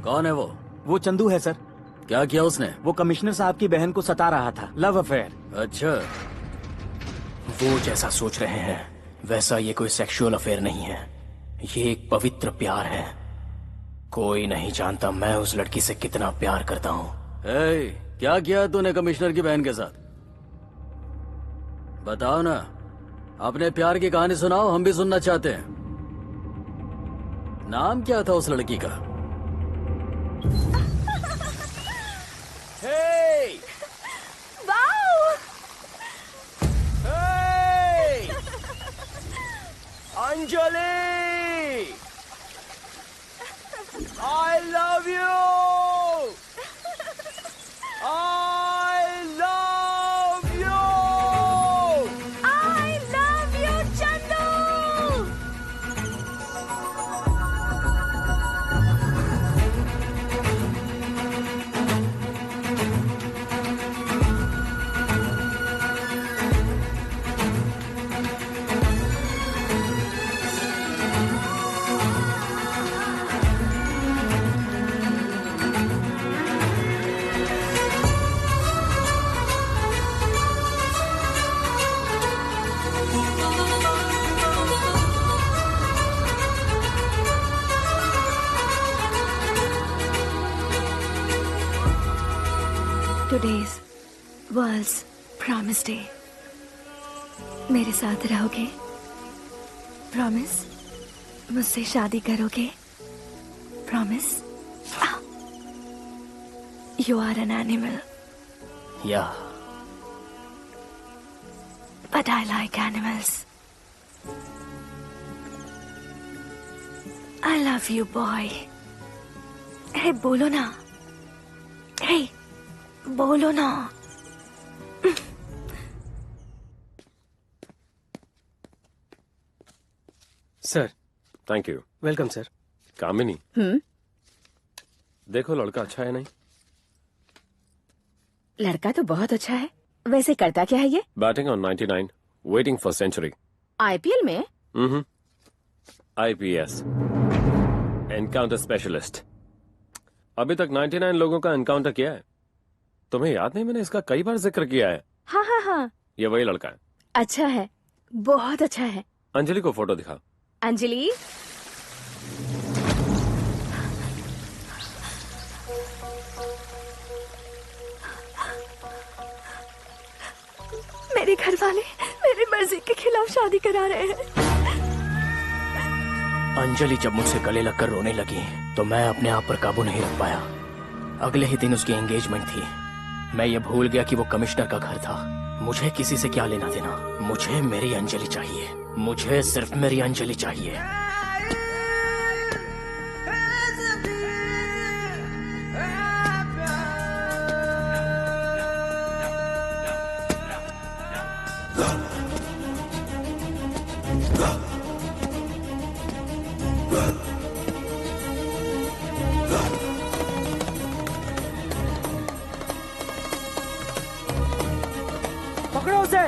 कौन है वो चंदू है सर। क्या किया उसने? वो कमिश्नर साहब की बहन को सता रहा था, लव अफेयर। अच्छा, वो जैसा सोच रहे हैं वैसा ये कोई सेक्सुअल अफेयर नहीं है, ये एक पवित्र प्यार है। कोई नहीं जानता मैं उस लड़की से कितना प्यार करता हूँ। क्या किया तूने कमिश्नर की बहन के साथ? बताओ ना, अपने प्यार की कहानी सुनाओ, हम भी सुनना चाहते हैं। नाम क्या था उस लड़की का? Hey! Wow! Hey! Anjali! I love you! I love you! I love you, Chandu! Today's World's Promise Day. मेरे साथ रहोगे? प्रॉमिस? मुझसे शादी करोगे? Promise? You are an animal. Yeah. But I like animals. I love you, boy. Hey, बोलो ना. Hey, बोलो ना. Sir. Thank you. Welcome sir. Kamini, देखो लड़का अच्छा है नहीं? लड़का तो बहुत अच्छा है। वैसे करता क्या है ये? Batting on 99, waiting for century. IPL में? IPS, encounter specialist. अभी तक 99 लोगों का एनकाउंटर किया है। तुम्हें याद नहीं, मैंने इसका कई बार जिक्र किया है। हाँ हाँ हाँ। ये वही लड़का है। अच्छा है, बहुत अच्छा है। अंजलि को फोटो दिखा। अंजलि, मेरे घर वाले मेरी मर्जी के खिलाफ शादी करा रहे हैं। अंजलि जब मुझसे गले लगकर रोने लगी तो मैं अपने आप पर काबू नहीं रख पाया। अगले ही दिन उसकी एंगेजमेंट थी। मैं ये भूल गया कि वो कमिश्नर का घर था। मुझे किसी से क्या लेना देना, मुझे मेरी अंजलि चाहिए। मुझे सिर्फ मेरी अंजलि चाहिए। पकड़ो उसे।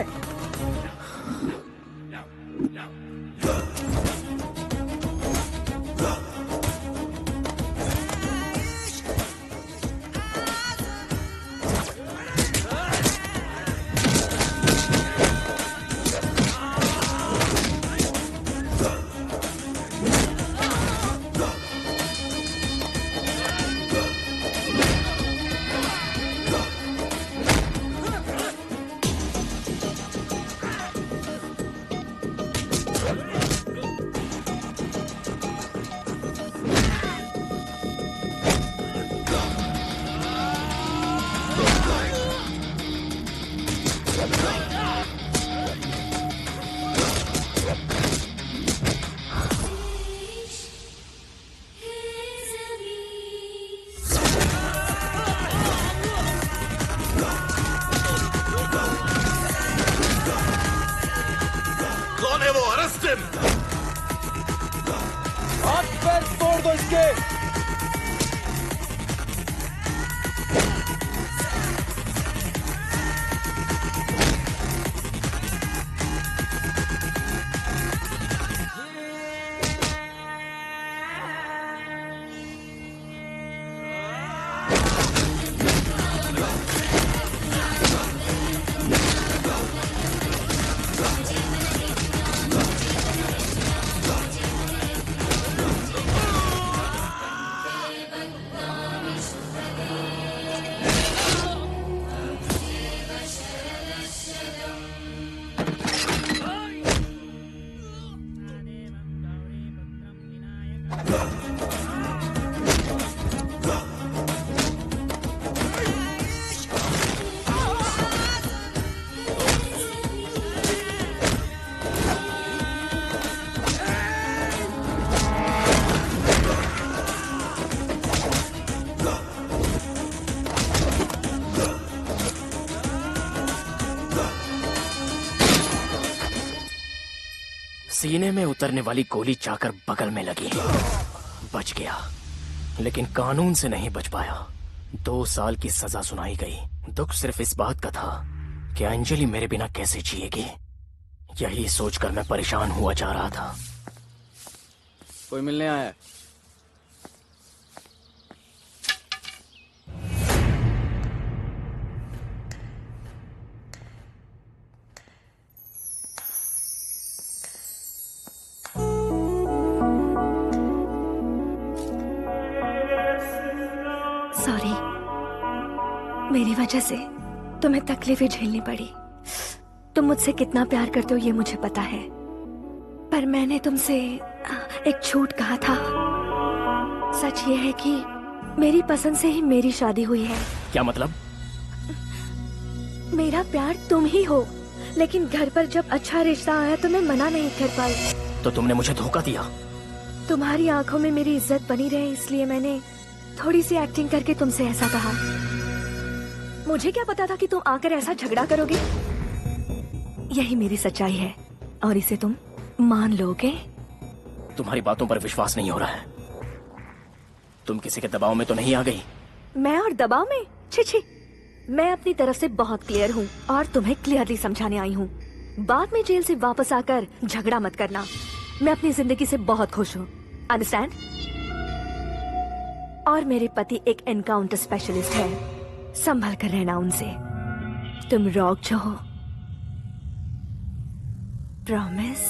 सीने में उतरने वाली गोली जाकर बगल में लगी। बच गया, लेकिन कानून से नहीं बच पाया। 2 साल की सजा सुनाई गई। दुख सिर्फ इस बात का था कि अंजलि मेरे बिना कैसे जिएगी। यही सोचकर मैं परेशान हुआ जा रहा था। कोई मिलने आया है? सॉरी, मेरी वजह से तुम्हें तकलीफें झेलनी पड़ी। तुम मुझसे कितना प्यार करते हो ये मुझे पता है, पर मैंने तुमसे एक झूठ कहा था। सच ये है कि मेरी पसंद से ही मेरी शादी हुई है। क्या मतलब? मेरा प्यार तुम ही हो, लेकिन घर पर जब अच्छा रिश्ता आया तो मैं मना नहीं कर पाई। तो तुमने मुझे धोखा दिया? तुम्हारी आंखों में मेरी इज्जत बनी रहे इसलिए मैंने थोड़ी सी एक्टिंग करके तुमसे ऐसा कहा। मुझे क्या पता था कि तुम आकर ऐसा झगड़ा करोगे। यही मेरी सच्चाई है और इसे तुम मान लोगे। तुम्हारी बातों पर विश्वास नहीं हो रहा है। तुम किसी के दबाव में तो नहीं आ गई? मैं और दबाव में? छी छी, मैं अपनी तरफ से बहुत क्लियर हूँ और तुम्हें क्लियरली समझाने आई हूँ। बाद में जेल से वापस आकर झगड़ा मत करना। मैं अपनी जिंदगी से बहुत खुश हूँ, अंडरस्टैंड? और मेरे पति एक एनकाउंटर स्पेशलिस्ट है, संभल कर रहना उनसे। तुम रॉक जो हो, प्रॉमिस?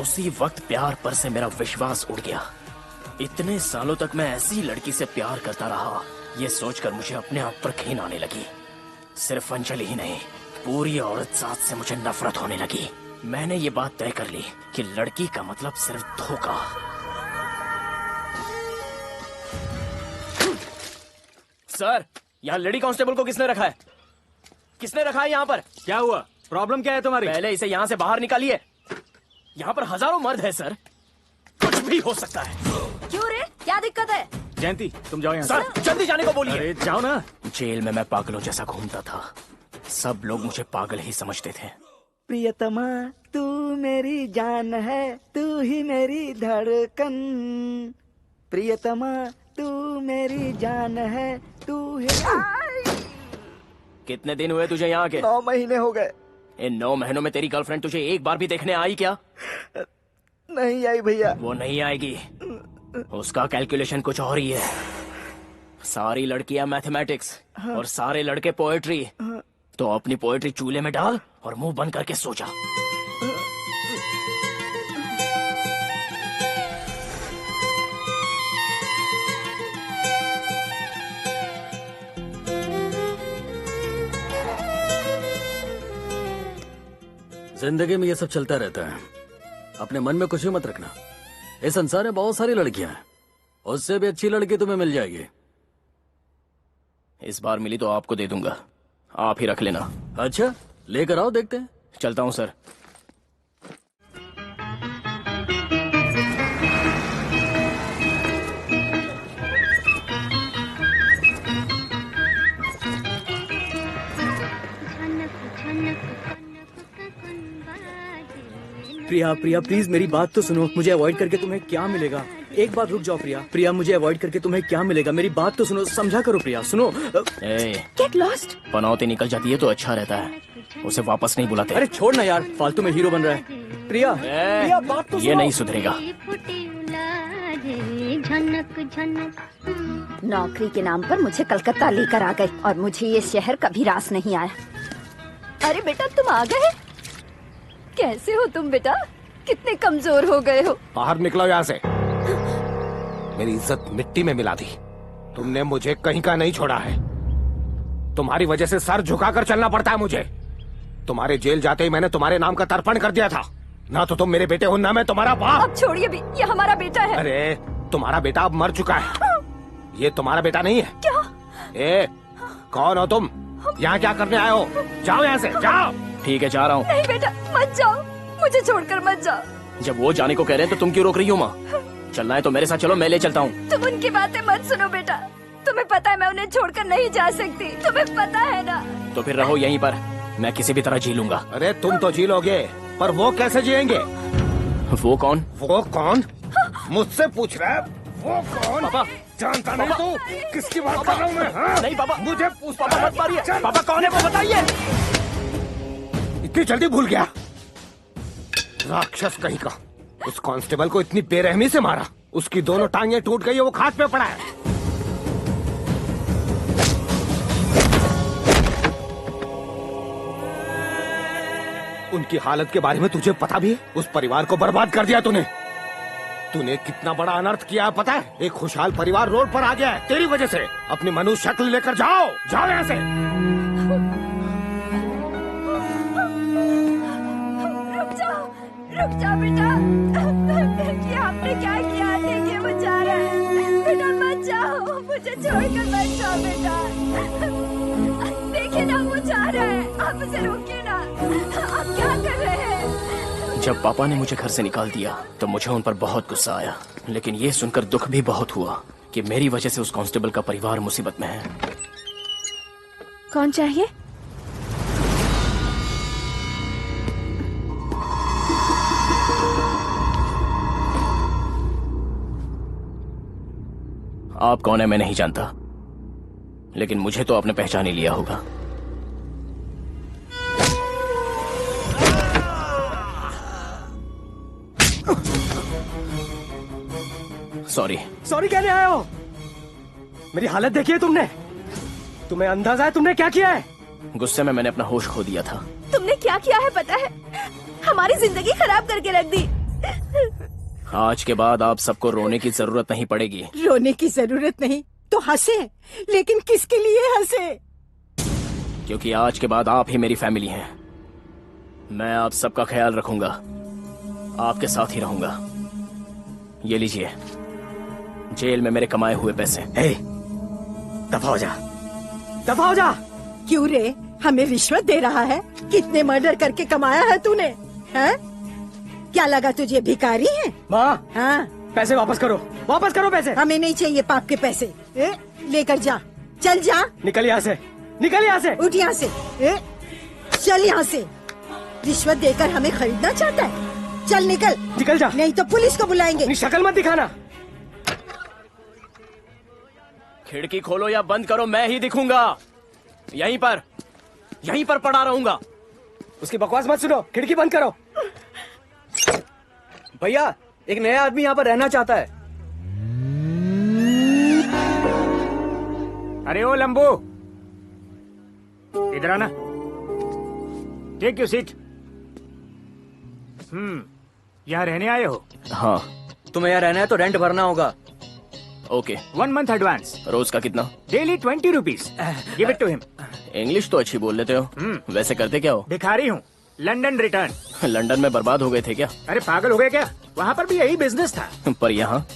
उसी वक्त प्यार पर से मेरा विश्वास उड़ गया। इतने सालों तक मैं ऐसी लड़की से प्यार करता रहा, ये सोचकर मुझे अपने आप पर घिन आने लगी। सिर्फ अंजलि ही नहीं, पूरी औरत जात से मुझे नफरत होने लगी। मैंने ये बात तय कर ली कि लड़की का मतलब सिर्फ धोखा। सर, यहाँ लेडी कांस्टेबल को किसने रखा है? किसने रखा है यहाँ पर? क्या हुआ? प्रॉब्लम क्या है तुम्हारी? पहले इसे यहाँ से बाहर निकालिए। यहाँ पर हजारों मर्द है सर, कुछ भी हो सकता है। क्यों रे, क्या दिक्कत है? जयंती, तुम जाओ यहाँ सर, जल्दी जाने को बोलिए। अरे जाओ ना। जेल में मैं पागलों जैसा घूमता था। सब लोग मुझे पागल ही समझते थे। प्रियतमा तू मेरी जान है, तू ही मेरी धड़कन। प्रियतमा तू मेरी जान है, तू ही। कितने दिन हुए तुझे यहाँ के? 9 महीने हो गए। इन 9 महीनों में तेरी गर्लफ्रेंड तुझे एक बार भी देखने आई क्या? नहीं आई भैया। वो नहीं आएगी, उसका कैलकुलेशन कुछ और ही है। सारी लड़कियां मैथमेटिक्स और सारे लड़के पोएट्री। तो अपनी पोएट्री चूल्हे में डाल और मुंह बंद करके सो जा। जिंदगी में ये सब चलता रहता है, अपने मन में कुछ भी मत रखना। इस संसार में बहुत सारी लड़कियां हैं, उससे भी अच्छी लड़की तुम्हें मिल जाएगी। इस बार मिली तो आपको दे दूंगा, आप ही रख लेना। अच्छा, लेकर आओ, देखते हैं। चलता हूँ सर। प्रिया, प्रिया प्लीज मेरी बात तो सुनो। मुझे अवॉइड करके तुम्हें क्या मिलेगा? एक बार रुक जाओ प्रिया। प्रिया, मुझे अवॉइड करके तुम्हें क्या मिलेगा? मेरी बात तो सुनो, समझा करो प्रिया, सुनो। Get lost. पनौती निकल जाती है तो अच्छा रहता है, उसे वापस नहीं बुलाते। अरे छोड़ ना यार, फालतू में हीरो बन रहा है। प्रिया, प्रिया बात तो ये सुनो। नहीं सुधरेगा। नौकरी के नाम पर मुझे कलकत्ता लेकर आ गए और मुझे ये शहर कभी रास नहीं आया। अरे बेटा, तुम आ गए? कैसे हो तुम बेटा? कितने कमजोर हो गए हो। बाहर निकलो यहाँ से। मेरी इज्जत मिट्टी में मिला दी। तुमने मुझे कहीं का नहीं छोड़ा है। तुम्हारी वजह से सर झुकाकर चलना पड़ता है मुझे। तुम्हारे जेल जाते ही मैंने तुम्हारे नाम का तर्पण कर दिया था। ना तो तुम मेरे बेटे हो, ना मैं तुम्हारा बाप। अब छोड़िए भी, ये हमारा बेटा है। अरे तुम्हारा बेटा अब मर चुका है, ये तुम्हारा बेटा नहीं है। क्या? ए, कौन हो तुम? यहाँ क्या करने आए हो? जाओ यहाँ से, जाओ। ठीक है, जा रहा हूँ। नहीं बेटा, मत जाओ, मुझे छोड़कर मत जाओ। जब वो जाने को कह रहे हैं तो तुम क्यों रोक रही हो माँ? चलना है तो मेरे साथ चलो, मैं ले चलता हूँ। तुम उनकी बातें मत सुनो बेटा, तुम्हें पता है मैं उन्हें छोड़कर नहीं जा सकती, तुम्हें पता है ना। तो फिर रहो यहीं पर, मैं किसी भी तरह जी लूंगा। अरे तुम तो जी लोगे, पर वो कैसे जिएंगे? वो कौन? वो कौन? मुझसे पूछ रहा है? वो कौन? पापा जानता नहीं तू किसकी बात कर रहा हूँ मैं? हाँ? नहीं पापा, मुझे पूछ। पापा मत मारिए। पापा कौन है वो बताइए। इतनी जल्दी भूल गया? राक्षस कहीं का, उस कांस्टेबल को इतनी बेरहमी से मारा, उसकी दोनों टांगें टूट गई है, वो खाट पे पड़ा है। उनकी हालत के बारे में तुझे पता भी है? उस परिवार को बर्बाद कर दिया तूने। तूने कितना बड़ा अनर्थ किया है पता है? एक खुशहाल परिवार रोड पर आ गया है तेरी वजह से। अपनी मनुष्य शक्ल लेकर जाओ, जाओ यहाँ से। रुक जाओ बेटा, ये आपने क्या किया? देखिए वो जा रहा है, बेटा मत जाओ, मुझे छोड़कर मत जाओ बेटा। देखिए ना वो जा रहा है, आप उसे रोकिए ना, आप क्या कर रहे हैं? जब पापा ने मुझे घर से निकाल दिया तो मुझे उन पर बहुत गुस्सा आया, लेकिन ये सुनकर दुख भी बहुत हुआ कि मेरी वजह से उस कांस्टेबल का परिवार मुसीबत में है। कौन चाहिए? आप कौन है मैं नहीं जानता, लेकिन मुझे तो आपने पहचान ही लिया होगा। सॉरी। सॉरी कहने आए हो? मेरी हालत देखी है तुमने? तुम्हें अंदाजा है तुमने क्या किया है? गुस्से में मैंने अपना होश खो दिया था। तुमने क्या किया है पता है? हमारी जिंदगी खराब करके रख दी। आज के बाद आप सबको रोने की जरूरत नहीं पड़ेगी। रोने की जरूरत नहीं तो हंसे, लेकिन किसके लिए हंसे? क्योंकि आज के बाद आप ही मेरी फैमिली हैं। मैं आप सबका ख्याल रखूंगा, आपके साथ ही रहूंगा। ये लीजिए, जेल में मेरे कमाए हुए पैसे। दफा हो जा, दफा हो जा। क्यों रे, हमें रिश्वत दे रहा है? कितने मर्डर करके कमाया है तूने? हैं? क्या लगा तुझे भिखारी है? माँ, हाँ, पैसे वापस करो, वापस करो पैसे। हमें नहीं चाहिए पाप के पैसे। लेकर जा, चल जा। निकल यहाँ से, निकल यहाँ से। उठ यहाँ से, चल यहाँ से। रिश्वत देकर हमें खरीदना चाहता है? चल निकल, निकल जा, नहीं तो पुलिस को बुलाएंगे। शक्ल मत दिखाना। खिड़की खोलो या बंद करो, मैं ही दिखूंगा। यहीं पर पड़ा रहूंगा। उसकी बकवास मत सुनो, खिड़की बंद करो। भैया, एक नया आदमी यहाँ पर रहना चाहता है। अरे ओ लंबू, इधर आना। Take your seat. यहाँ रहने आए हो? हाँ। तुम्हें यहाँ रहना है तो रेंट भरना होगा। ओके। 1 month advance. रोज का कितना? Daily 20 rupees. Give it to him. English तो अच्छी बोल लेते हो। वैसे करते क्या हो? भिखारी हूँ, लंदन रिटर्न। लंदन में बर्बाद हो गए थे क्या? अरे पागल हो गए क्या? वहाँ पर भी यही बिजनेस था। पर यहाँ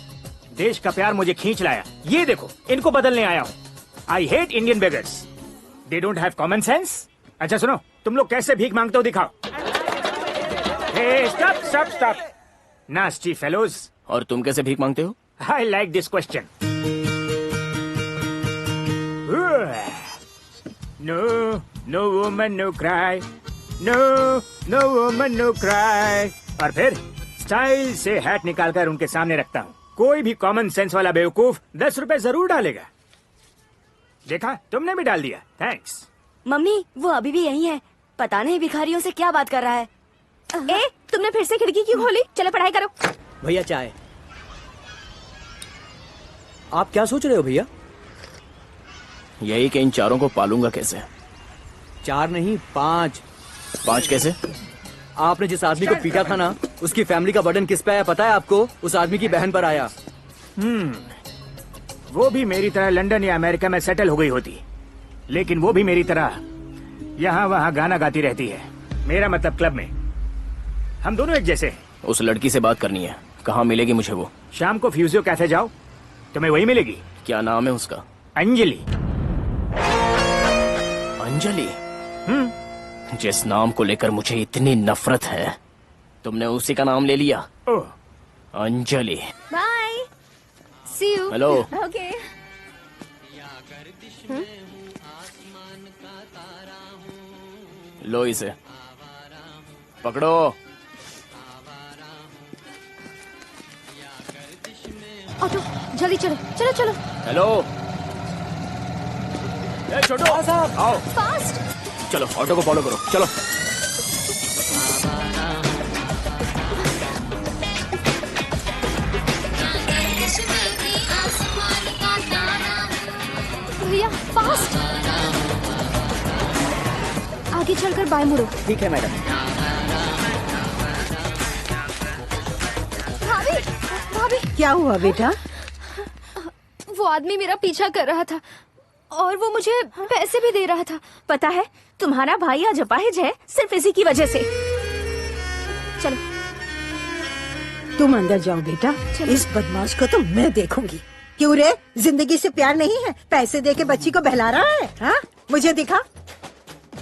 देश का प्यार मुझे खींच लाया। ये देखो, इनको बदलने आया हूँ। I hate Indian beggars, they don't have common sense. अच्छा सुनो, तुम लोग कैसे भीख मांगते हो दिखाओ। Stop stop stop, nasty fellows. और तुम कैसे भीख मांगते हो? I like this question. No no woman no cry, no no woman no cry. और फिर स्टाइल से हैट निकालकर उनके सामने रखता हूँ। कोई भी कॉमन सेंस वाला बेवकूफ 10 रुपए जरूर डालेगा। देखा, तुमने भी डाल दिया। थैंक्स। मम्मी, वो अभी भी यही है, पता नहीं भिखारियों से क्या बात कर रहा है। तुमने फिर से खिड़की क्यों खोली? चलो पढ़ाई करो। भैया चाय। आप क्या सोच रहे हो भैया? यही कि इन चारों को पालूंगा कैसे। 4 नहीं 5। 5 कैसे? आपने जिस आदमी को पीटा था ना, उसकी फैमिली का बर्डन किस पे आया पता है आपको? उस आदमी की बहन पर आया। वो भी मेरी तरह लंदन या अमेरिका में सेटल हो गई होती, लेकिन वो भी मेरी तरह यहाँ वहाँ गाना गाती रहती है। मेरा मतलब क्लब में। हम दोनों एक जैसे हैं। उस लड़की से बात करनी है, कहाँ मिलेगी मुझे वो? शाम को फ्यूजियो कैफे जाओ, तुम्हें वही मिलेगी। क्या नाम है उसका? अंजलि। अंजलि? जिस नाम को लेकर मुझे इतनी नफरत है, तुमने उसी का नाम ले लिया। Oh, Anjali. Bye, see you. Hello. Okay. लो इसे, पकड़ो। ऑटो, जल्दी चलो चलो चलो। हेलो। ए छोटू, आओ। फास्ट। चलो ऑटो को फॉलो करो, चलो। भैया फास्ट। आगे चलकर बाएं मुड़ो। ठीक है मैडम। भाभी, भाभी, क्या हुआ बेटा? वो आदमी मेरा पीछा कर रहा था और वो मुझे पैसे भी दे रहा था। पता है तुम्हारा भाई आज अपाहिज है सिर्फ इसी की वजह से। चलो तुम अंदर जाओ बेटा, इस बदमाश को तो मैं देखूंगी। क्यों रे, जिंदगी से प्यार नहीं है? पैसे दे के बच्ची को बहला रहा है? हाँ, मुझे दिखा।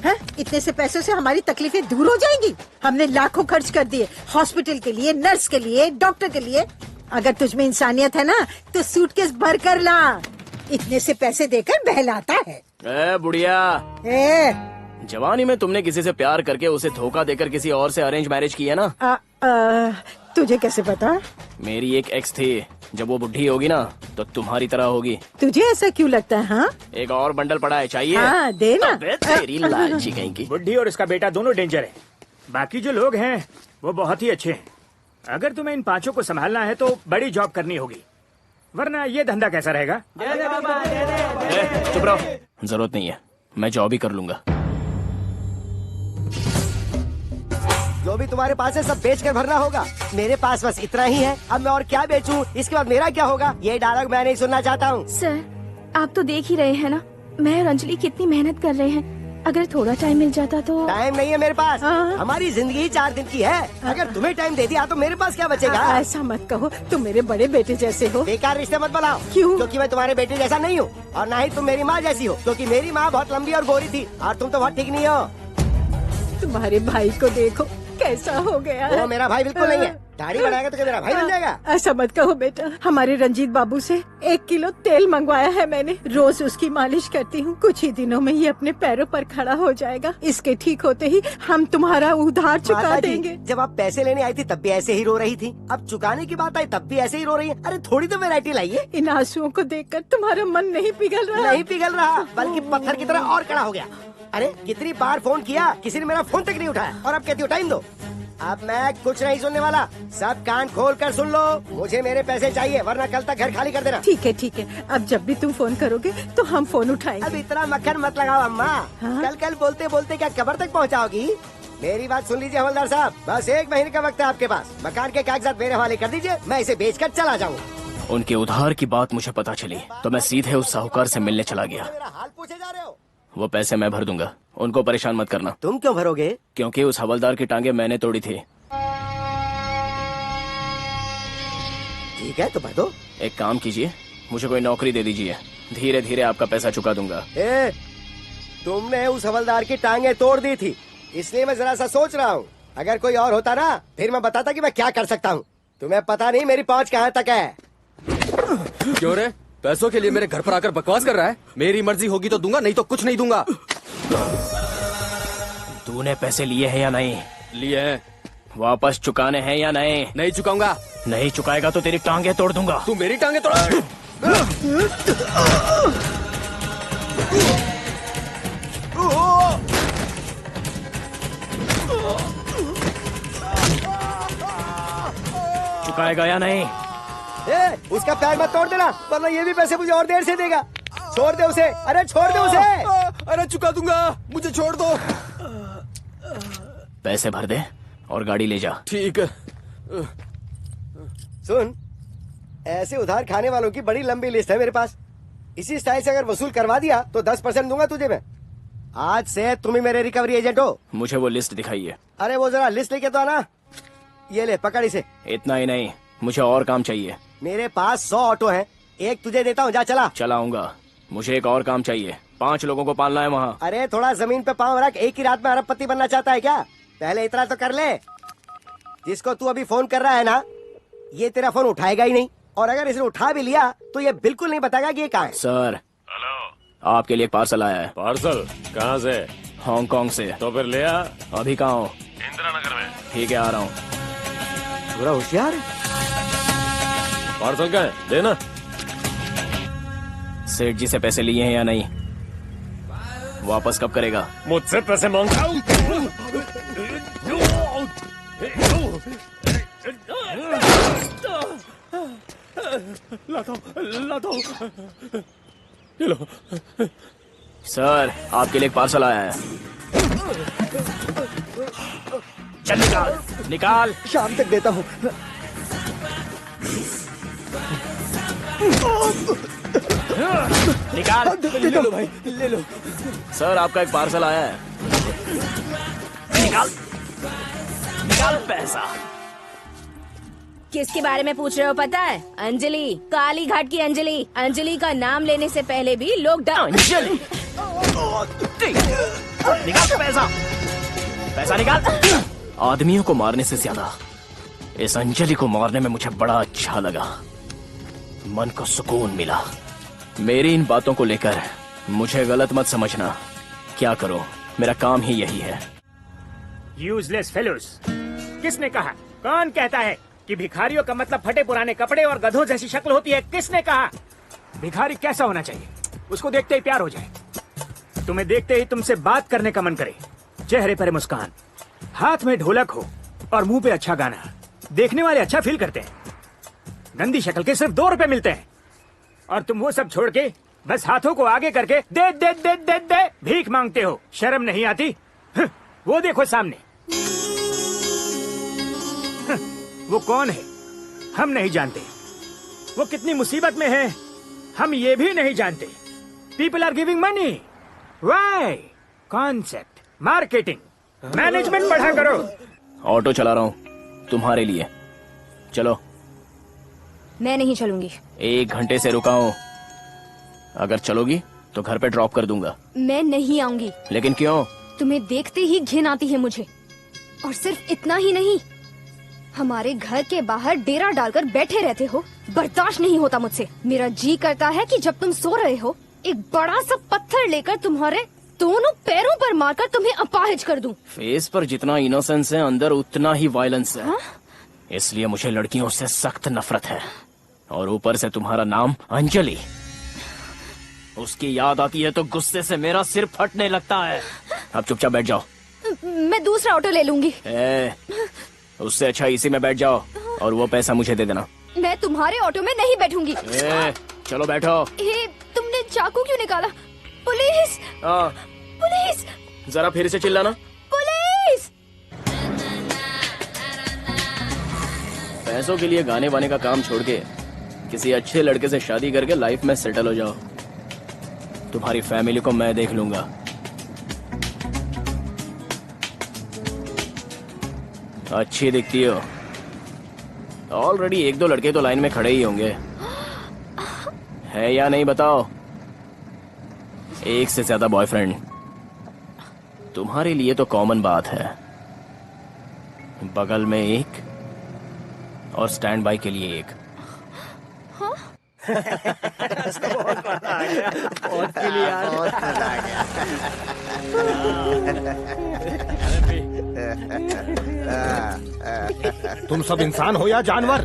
हाँ? इतने से पैसों से हमारी तकलीफें दूर हो जाएंगी। हमने लाखों खर्च कर दिए हॉस्पिटल के लिए, नर्स के लिए, डॉक्टर के लिए। अगर तुझ में इंसानियत है ना तो सूटकेस भर कर ला। इतने से पैसे देकर बहलाता है। ए बुढ़िया, जवानी में तुमने किसी से प्यार करके उसे धोखा देकर किसी और से अरेंज मैरिज की है ना? तुझे कैसे पता? मेरी एक एक्स थी, जब वो बुढ़ी होगी ना तो तुम्हारी तरह होगी। तुझे ऐसा क्यों लगता है? हाँ, एक और बंडल पड़ा है, चाहिए? हाँ, देना। अबे तेरी लालची कहीं की। बुड्ढी और इसका बेटा दोनों डेंजर है। बाकी जो लोग हैं वो बहुत ही अच्छे हैं। अगर तुम्हें इन पांचों को संभालना है तो बड़ी जॉब करनी होगी, वरना ये धंधा कैसा रहेगा? चुप रहो, जरूरत नहीं है, मैं जॉब ही कर लूंगा। जो भी तुम्हारे पास है सब बेच कर भरना होगा। मेरे पास बस इतना ही है, अब मैं और क्या बेचूं? इसके बाद मेरा क्या होगा? ये डायलॉग मैं नहीं सुनना चाहता हूँ। सर, आप तो देख ही रहे हैं ना मैं और अंजलि कितनी मेहनत कर रहे हैं। अगर थोड़ा टाइम मिल जाता तो। टाइम नहीं है मेरे पास। हमारी जिंदगी 4 दिन की है। अगर तुम्हें टाइम दे दिया तो मेरे पास क्या बचेगा? ऐसा मत कहो, तुम मेरे बड़े बेटे जैसे हो। बेकार रिश्ते मत बनाओ। क्यों? क्योंकि मैं तुम्हारे बेटे जैसा नहीं हूँ और ना ही तुम मेरी माँ जैसी हो। क्योंकि मेरी माँ बहुत लंबी और गोरी थी और तुम तो बहुत ठीक नहीं हो। तुम्हारे भाई को देखो कैसा हो गया है। वो मेरा भाई बिल्कुल नहीं है। दाढ़ी बढ़ाएगा तो क्या मेरा भाई बन जाएगा? ऐसा मत कहो बेटा। हमारे रंजीत बाबू से 1 किलो तेल मंगवाया है मैंने। रोज उसकी मालिश करती हूँ। कुछ ही दिनों में ये अपने पैरों पर खड़ा हो जाएगा। इसके ठीक होते ही हम तुम्हारा उधार चुका देंगे। जब आप पैसे लेने आई थी तब भी ऐसे ही रो रही थी, अब चुकाने की बात आई तब भी ऐसे ही रो रही है। अरे थोड़ी तो वैरायटी लाइए। इन आंसुओं को देखकर तुम्हारा मन नहीं पिघल रहा? नहीं पिघल रहा, बल्कि पत्थर की तरह और कड़ा हो गया। अरे कितनी बार फोन किया, किसी ने मेरा फोन तक नहीं उठाया और अब कहती हो टाइम दो। अब मैं कुछ नहीं सुनने वाला, सब कान खोल कर सुन लो। मुझे मेरे पैसे चाहिए वरना कल तक घर खाली कर देना। ठीक है ठीक है, अब जब भी तुम फोन करोगे तो हम फोन उठाएंगे। अब इतना मक्खन मत लगाओ अम्मा। कल कल बोलते बोलते क्या कब्र तक पहुंचाओगी? मेरी बात सुन लीजिए हवलदार साहब, बस 1 महीने का वक्त है आपके पास। मकान के कागजात मेरे हवाले कर दीजिए, मैं इसे बेचकर चला जाऊंगा। उनके उधार की बात मुझे पता चली तो मैं सीधे उस साहूकार से मिलने चला गया। मेरा हाल पूछे जा रहे हो? वो पैसे मैं भर दूंगा, उनको परेशान मत करना। तुम क्यों भरोगे? क्योंकि उस हवलदार की टांगे मैंने तोड़ी थी। ठीक है तो भर दो। एक काम कीजिए, मुझे कोई नौकरी दे दीजिए, धीरे धीरे आपका पैसा चुका दूंगा। तुमने उस हवलदार की टांगे तोड़ दी थी, इसलिए मैं जरा सा सोच रहा हूँ। अगर कोई और होता ना फिर मैं बताता कि मैं क्या कर सकता हूँ। तुम्हें पता नहीं मेरी पहुँच कहाँ तक है। क्यों रे, पैसों के लिए मेरे घर पर आकर बकवास कर रहा है? मेरी मर्जी होगी तो दूंगा, नहीं तो कुछ नहीं दूंगा। तूने पैसे लिए हैं या नहीं? लिए हैं। वापस चुकाने हैं या नहीं? नहीं चुकाऊंगा। नहीं चुकाएगा तो तेरी टांगे तोड़ दूंगा। तू मेरी टांगे तोड़। चुकाएगा या नहीं? उसका पैर मत तोड़ देना वरना ये भी पैसे मुझे और देर से देगा। छोड़ दे उसे, अरे छोड़ दे उसे। अरे चुका दूंगा, मुझे छोड़ दो। पैसे भर दे और गाड़ी ले जा। ठीक है। सुन, ऐसे उधार खाने वालों की बड़ी लंबी लिस्ट है मेरे पास। इसी स्टाइल से अगर वसूल करवा दिया तो 10% दूंगा तुझे मैं। आज से तुम ही मेरे रिकवरी एजेंट हो। मुझे वो लिस्ट दिखाइए। अरे वो जरा लिस्ट लेके तो आना। ये ले पकड़ इसे। इतना ही नहीं, मुझे और काम चाहिए। मेरे पास 100 ऑटो हैं, एक तुझे देता हूँ, जा चला। चलाऊंगा। मुझे एक और काम चाहिए, 5 लोगों को पालना है वहाँ। अरे थोड़ा जमीन पे पाँव रख, एक ही रात में अरबपति बनना चाहता है क्या? पहले इतना तो कर ले। जिसको तू अभी फोन कर रहा है ना ये तेरा फोन उठाएगा ही नहीं, और अगर इसने उठा भी लिया तो ये बिल्कुल नहीं बताएगा कि ये कहाँ है। सर, हेलो, आपके लिए एक पार्सल आया है। पार्सल कहाँ से? हांगकांग से। तो फिर ले आ। अभी कहाँ हो? इंदिरा नगर में। ठीक है, आ रहा हूँ। पूरा होशियार है। पार्सल कहाँ है? देना। सेठ जी से पैसे लिए हैं या नहीं? वापस कब करेगा? मुझसे पैसे मांगता हूँ? लाता हूँ। ये लो। सर, आपके लिए एक पार्सल आया है। चल निकाल, निकाल। शाम तक देता हूँ। निकाल। ले लो भाई, ले लो। सर, आपका एक पार्सल आया है। निकाल, निकाल पैसा। किसके बारे में पूछ रहे हो पता है? अंजलि, काली घाट की अंजलि। अंजलि का नाम लेने से पहले भी लोग अंजलि, निकाल पैसा, पैसा निकाल। आदमियों को मारने से ज्यादा इस अंजलि को मारने में मुझे बड़ा अच्छा लगा। मन को सुकून मिला। मेरी इन बातों को लेकर मुझे गलत मत समझना। क्या करो, मेरा काम ही यही है। Useless fellows. किसने कहा? कौन कहता है कि भिखारियों का मतलब फटे पुराने कपड़े और गधों जैसी शक्ल होती है? किसने कहा? भिखारी कैसा होना चाहिए? उसको देखते ही प्यार हो जाए, तुम्हें देखते ही तुमसे बात करने का मन करे, चेहरे पर मुस्कान, हाथ में ढोलक हो और मुंह पे अच्छा गाना। देखने वाले अच्छा फील करते हैं। गंदी शक्ल के सिर्फ 2 रुपए मिलते हैं और तुम वो सब छोड़ के बस हाथों को आगे करके दे दे दे दे दे भीख मांगते हो। शर्म नहीं आती? वो देखो सामने। वो कौन है हम नहीं जानते। वो कितनी मुसीबत में है हम ये भी नहीं जानते। People are giving money. Why? Concept, marketing, management पढ़ा करो। ऑटो चला रहा हूँ तुम्हारे लिए, चलो। मैं नहीं चलूंगी। 1 घंटे से रुका हूँ। अगर चलोगी तो घर पे ड्रॉप कर दूंगा। मैं नहीं आऊंगी। लेकिन क्यों? तुम्हें देखते ही घिन आती है मुझे। और सिर्फ इतना ही नहीं, हमारे घर के बाहर डेरा डालकर बैठे रहते हो। बर्दाश्त नहीं होता मुझसे। मेरा जी करता है कि जब तुम सो रहे हो एक बड़ा सा पत्थर लेकर तुम्हारे दोनों पैरों पर मारकर तुम्हें अपाहिज कर दूं। फेस पर जितना इनोसेंस है अंदर उतना ही वायलेंस है। इसलिए मुझे लड़कियों से सख्त नफरत है। और ऊपर से तुम्हारा नाम अंजलि, उसकी याद आती है तो गुस्से से मेरा सिर फटने लगता है। अब चुपचाप बैठ जाओ। मैं दूसरा ऑटो ले लूंगी। उससे अच्छा इसी में बैठ जाओ और वो पैसा मुझे दे देना। मैं तुम्हारे ऑटो में नहीं बैठूंगी। चलो बैठो। तुमने चाकू क्यों निकाला? पुलिस! पुलिस! जरा फिर से चिल्लाना। पुलिस! पैसों के लिए गाने वाने का काम छोड़ के किसी अच्छे लड़के से शादी करके लाइफ में सेटल हो जाओ। तुम्हारी फैमिली को मैं देख लूंगा। अच्छी दिखती हो। ऑलरेडी 1-2 लड़के तो लाइन में खड़े ही होंगे, है या नहीं बताओ? 1 से ज्यादा बॉयफ्रेंड तुम्हारे लिए तो कॉमन बात है। बगल में 1 और स्टैंड बाय के लिए 1। बहुत मजा आ गया। बहुत मजा आ गया। तुम सब इंसान हो या जानवर?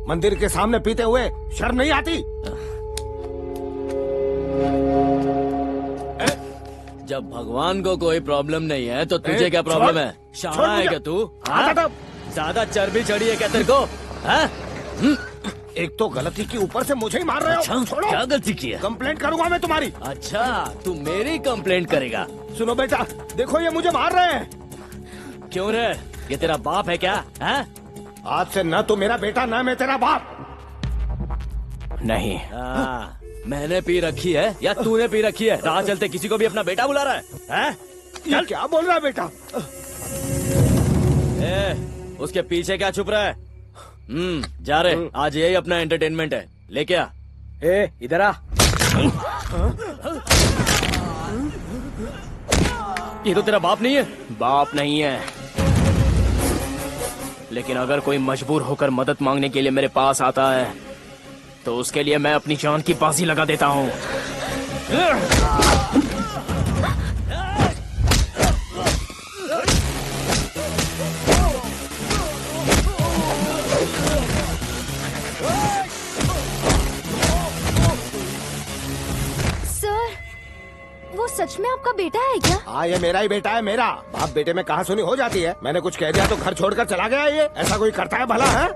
मंदिर के सामने पीते हुए शर्म नहीं आती? जब भगवान को कोई प्रॉब्लम नहीं है तो तुझे क्या प्रॉब्लम है? शाना है क्या तू? ज्यादा चर्बी चढ़ी है क्या तेरे को? एक तो गलती की ऊपर से मुझे ही मार रहे हो। अच्छा, छोड़ो। क्या गलती की है? कंप्लेंट करूंगा मैं तुम्हारी। अच्छा, तू मेरी कंप्लेंट करेगा? सुनो बेटा, देखो ये मुझे मार रहे हैं। क्यों रे? ये तेरा बाप है क्या? है? आज से न तू मेरा बेटा न मैं तेरा बाप। नहीं। मैंने पी रखी है या तूने पी रखी है? राह चलते किसी को भी अपना बेटा बुला रहा है? ये क्या बोल रहा है बेटा? उसके पीछे क्या छुप रहा है? जा रहे। आज यही अपना एंटरटेनमेंट है। लेके आ। इधर आ। ये तो तेरा बाप नहीं है? बाप नहीं है, लेकिन अगर कोई मजबूर होकर मदद मांगने के लिए मेरे पास आता है तो उसके लिए मैं अपनी जान की बाजी लगा देता हूँ। सर, वो सच में आपका बेटा है क्या? हाँ, ये मेरा ही बेटा है, मेरा। बाप बेटे में कहाँ सुनी हो जाती है। मैंने कुछ कह दिया तो घर छोड़कर चला गया ये? ऐसा कोई करता है भला? है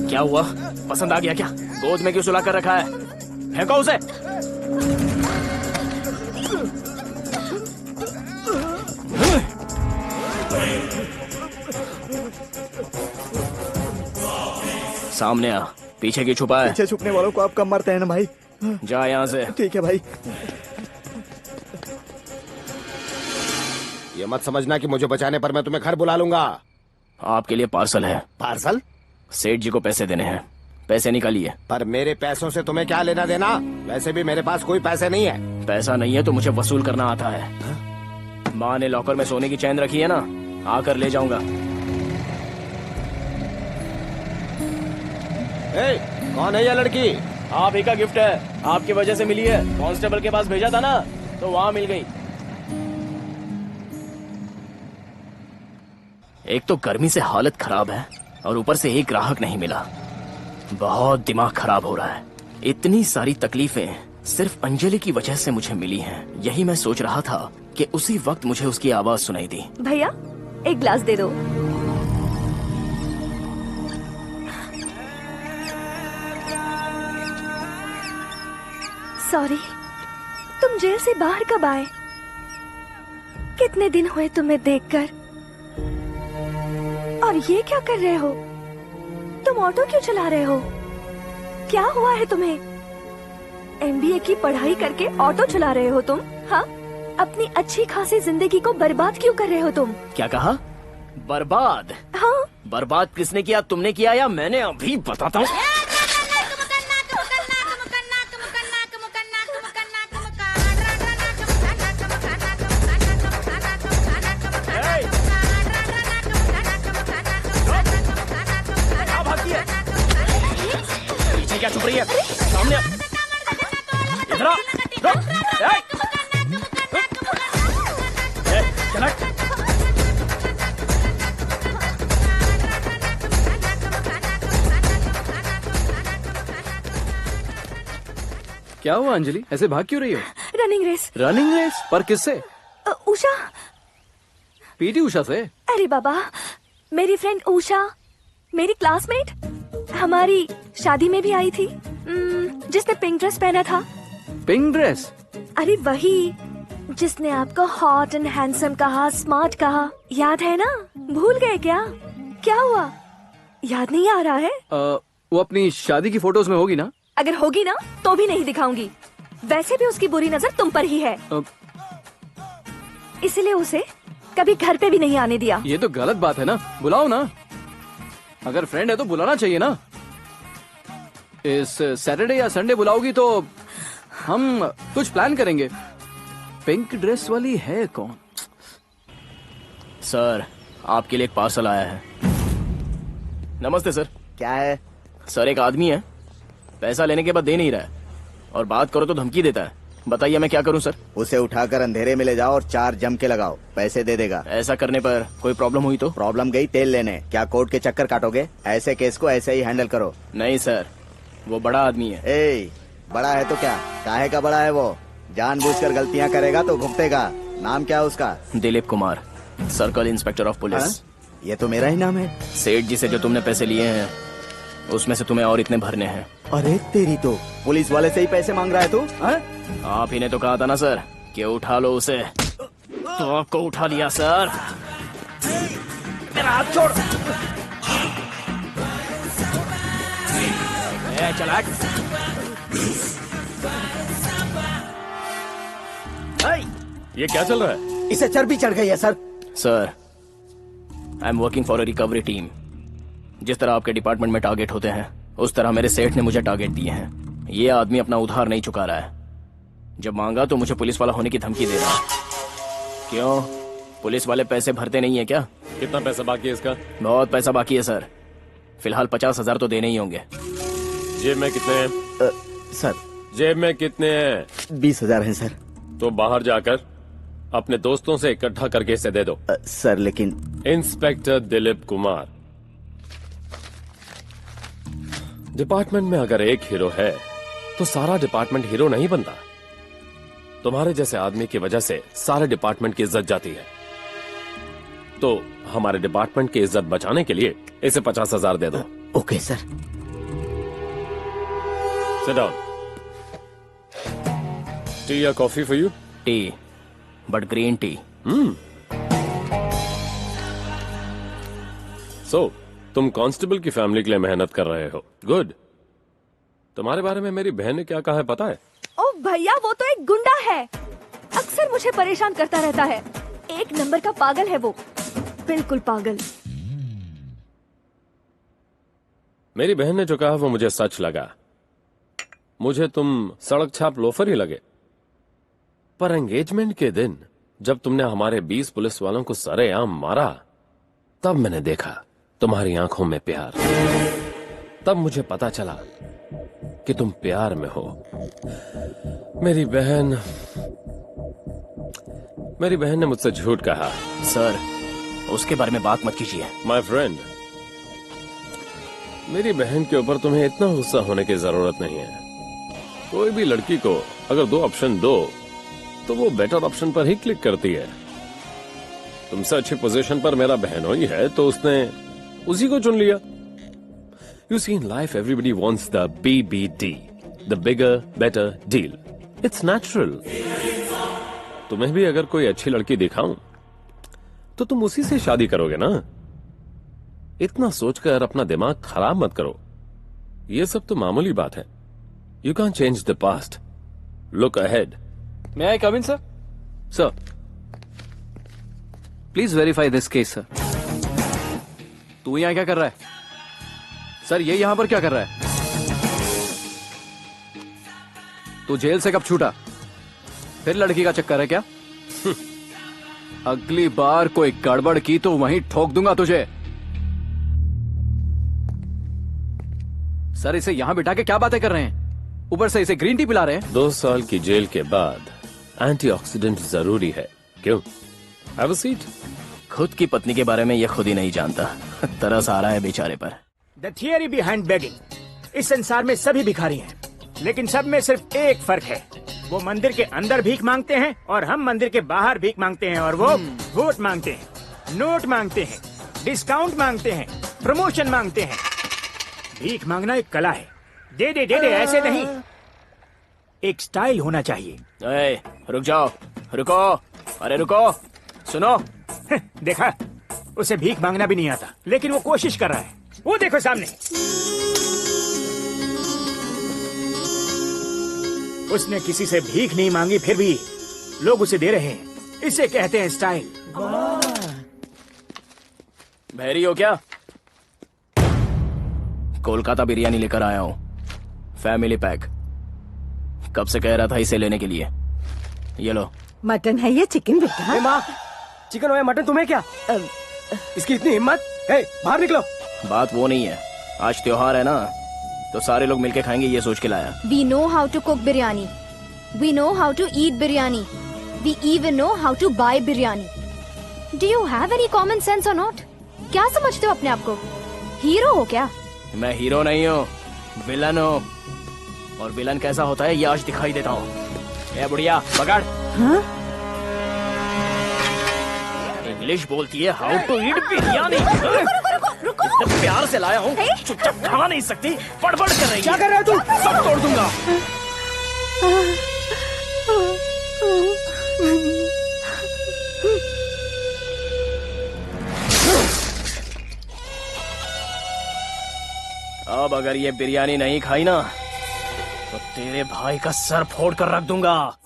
क्या हुआ? पसंद आ गया क्या? गोद में क्यों सुला कर रखा है? फेंको उसे। सामने आ। पीछे की छुपा है? पीछे छुपने वालों को आप कम मारते हैं ना भाई। जा यहाँ से। ठीक है भाई। ये मत समझना कि मुझे बचाने पर मैं तुम्हें घर बुला लूंगा। आपके लिए पार्सल है। पार्सल? सेठ जी को पैसे देने हैं, पैसे निकालिए। पर मेरे पैसों से तुम्हें क्या लेना देना? वैसे भी मेरे पास कोई पैसे नहीं है। पैसा नहीं है तो मुझे वसूल करना आता है। माँ ने लॉकर में सोने की चैन रखी है ना, आकर ले जाऊंगा। ए, कौन है ये लड़की? आप ही का गिफ्ट है, आपकी वजह से मिली है। कांस्टेबल के पास भेजा था ना तो वहाँ मिल गई। एक तो गर्मी से हालत खराब है और ऊपर से एक ग्राहक नहीं मिला। बहुत दिमाग खराब हो रहा है। इतनी सारी तकलीफें सिर्फ अंजलि की वजह से मुझे मिली हैं। यही मैं सोच रहा था कि उसी वक्त मुझे उसकी आवाज सुनाई दी। भैया एक ग्लास दे दो। सॉरी, तुम जेल से बाहर कब आए? कितने दिन हुए तुम्हें देखकर? और ये क्या कर रहे हो? तुम ऑटो क्यों चला रहे हो? क्या हुआ है तुम्हें? MBA की पढ़ाई करके ऑटो चला रहे हो तुम? हाँ, अपनी अच्छी खासी जिंदगी को बर्बाद क्यों कर रहे हो तुम? क्या कहा? बर्बाद? हाँ, बर्बाद किसने किया? तुमने किया या मैंने? अभी बताता हूँ। क्या चुप रही है? सामने इधर आ। चला। क्या हुआ अंजलि, ऐसे भाग क्यों रही हो? Running race. Running race? पर किससे? उषा। पीटी उषा से? अरे बाबा, मेरी फ्रेंड उषा, मेरी क्लासमेट, हमारी शादी में भी आई थी, जिसने पिंक ड्रेस पहना था। Pink dress? अरे वही जिसने आपको हॉट एंड हैंडसम कहा, स्मार्ट कहा, याद है ना? भूल गए क्या? क्या हुआ, याद नहीं आ रहा है? वो अपनी शादी की फोटोज में होगी ना? अगर होगी ना तो भी नहीं दिखाऊंगी। वैसे भी उसकी बुरी नजर तुम पर ही है, इसलिए उसे कभी घर पे भी नहीं आने दिया। ये तो गलत बात है ना, बुलाओ ना। अगर फ्रेंड है तो बुलाना चाहिए ना। इस सैटरडे या संडे बुलाओगी तो हम कुछ प्लान करेंगे। पिंक ड्रेस वाली है कौन? सर, आपके लिए एक पार्सल आया है। नमस्ते सर। क्या है? सर, एक आदमी है, पैसा लेने के बाद दे नहीं रहा है और बात करो तो धमकी देता है। बताइए मैं क्या करूं सर? उसे उठाकर अंधेरे में ले जाओ और 4 जम के लगाओ, पैसे दे देगा। ऐसा करने पर कोई प्रॉब्लम हुई तो? प्रॉब्लम गई तेल लेने, क्या कोर्ट के चक्कर काटोगे? ऐसे केस को ऐसे ही हैंडल करो। नहीं सर, वो बड़ा आदमी है। ए, बड़ा है तो क्या? काहे का बड़ा है वो? जानबूझकर गलतियां करेगा तो भुगतेगा। नाम क्या है उसका? Dilip Kumar, circle inspector of police. ये तो मेरा ही नाम है। सेठ जी से जो तुमने पैसे लिए हैं उसमें से तुम्हें और इतने भरने हैं। अरे तेरी तो, पुलिस वाले से ही पैसे मांग रहा है तू? आप ही ने तो कहा था ना सर कि उठा लो उसे, तो आपको उठा लिया सर। मेरा हाथ छोड़। चला। ये क्या चल रहा है? इसे चर्बी चढ़ गई है sir. Sir, I am working for a recovery team. जिस तरह आपके डिपार्टमेंट में टारगेट होते हैं, उस तरह मेरे सेठ ने मुझे टारगेट दिए हैं। ये आदमी अपना उधार नहीं चुका रहा है। जब मांगा तो मुझे पुलिस वाला होने की धमकी दे रहा है। क्यों, पुलिस वाले पैसे भरते नहीं है क्या? कितना पैसा बाकी है इसका? बहुत पैसा बाकी है सर। फिलहाल 50,000 तो देने ही होंगे। जेब में कितने हैं? सर जेब में कितने हैं? 20,000 हैं सर। तो बाहर जाकर अपने दोस्तों से इकट्ठा करके इसे दे दो। सर लेकिन इंस्पेक्टर दिलीप कुमार, डिपार्टमेंट में अगर एक हीरो है तो सारा डिपार्टमेंट हीरो नहीं बनता। तुम्हारे जैसे आदमी की वजह से सारे डिपार्टमेंट की इज्जत जाती है। तो हमारे डिपार्टमेंट की इज्जत बचाने के लिए इसे 50,000 दे दो। Okay sir. Sit down. Tea या coffee for you? Tea, but green tea. So तुम कांस्टेबल की फैमिली के लिए मेहनत कर रहे हो। गुड। तुम्हारे बारे में मेरी बहन ने क्या कहा है पता है? ओ भैया, वो तो एक गुंडा है। अक्सर मुझे परेशान करता रहता है। एक नंबर का पागल है वो, बिल्कुल पागल। मेरी बहन ने जो कहा वो मुझे सच लगा। मुझे तुम सड़क छाप लोफर ही लगे, पर एंगेजमेंट के दिन जब तुमने हमारे 20 पुलिस वालों को सरेआम मारा, तब मैंने देखा तुम्हारी आंखों में प्यार। तब मुझे पता चला कि तुम प्यार में हो। मेरी बहन ने मुझसे झूठ कहा। सर, उसके बारे में बात मत कीजिए। माय फ्रेंड, मेरी बहन के ऊपर तुम्हें इतना गुस्सा होने की जरूरत नहीं है। कोई भी लड़की को अगर 2 ऑप्शन दो तो वो बेटर ऑप्शन पर ही क्लिक करती है। तुमसे अच्छी पोजीशन पर मेरा बहनोई है तो उसने उसी को चुन लिया। You see, in life, everybody wants the BBD, the bigger, better deal. It's natural. तुम्हें भी अगर कोई अच्छी लड़की दिखाऊं, तो तुम उसी से शादी करोगे ना? इतना सोचकर अपना दिमाग खराब मत करो। ये सब तो मामूली बात है। You can't change the past. Look ahead. May I come in, sir? Sir, please verify this case, sir. तू यहाँ क्या कर रहा है? सर, ये यहां पर क्या कर रहा है? तू जेल से कब छूटा? फिर लड़की का चक्कर है क्या? अगली बार कोई गड़बड़ की तो वहीं ठोक दूंगा तुझे। सर, इसे यहां बिठा के क्या बातें कर रहे हैं? ऊपर से इसे ग्रीन टी पिला रहे हैं। 2 साल की जेल के बाद एंटीऑक्सीडेंट जरूरी है। क्यों? Have a seat. खुद की पत्नी के बारे में ये खुद ही नहीं जानता। तरस आ रहा है बेचारे पर। द थियरी बिहाइंड बेगिंग, इस संसार में सभी भिखारी हैं, लेकिन सब में सिर्फ एक फर्क है। वो मंदिर के अंदर भीख मांगते हैं और हम मंदिर के बाहर भीख मांगते हैं। और वो वोट मांगते हैं, नोट मांगते हैं, डिस्काउंट मांगते हैं, प्रमोशन मांगते हैं। भीख मांगना एक कला है। दे दे दे दे, ऐसे नहीं। एक स्टाइल होना चाहिए। रुक जाओ, रुको, अरे रुको, सुनो। देखा, उसे भीख मांगना भी नहीं आता, लेकिन वो कोशिश कर रहा है। वो देखो सामने, उसने किसी से भीख नहीं मांगी, फिर भी लोग उसे दे रहे हैं। इसे कहते हैं स्टाइल। बहरी हो क्या? कोलकाता बिरयानी लेकर आया हूँ, फैमिली पैक। कब से कह रहा था इसे लेने के लिए। ये लो। मटन है ये, चिकन बेटा? माँ, चिकन हो या मटन, तुम्हें क्या? इसकी इतनी हिम्मत है? बाहर निकलो। बात वो नहीं है, आज त्योहार है ना, तो सारे लोग मिलके खाएंगे, ये सोच के लाया। We know how to cook biryani. We know how to eat biryani. We even know how to buy biryani. Do you have any common sense or not? क्या समझते हो अपने आप को? हीरो हो क्या? मैं हीरो नहीं हूँ, विलन हूँ। और विलन कैसा होता है ये आज दिखाई देता हूँ। ए बुढ़िया, पकड़। हाँ? इंग्लिश बोलती है, हाउ टू ईट बिरयानी। इतने प्यार से लाया हूँ, चुपचाप खा नहीं सकती, बड़बड़ कर रही है। क्या कर रहे हो तुम? सब तोड़ दूंगा। अब अगर ये बिरयानी नहीं खाई ना, तो तेरे भाई का सर फोड़ कर रख दूंगा।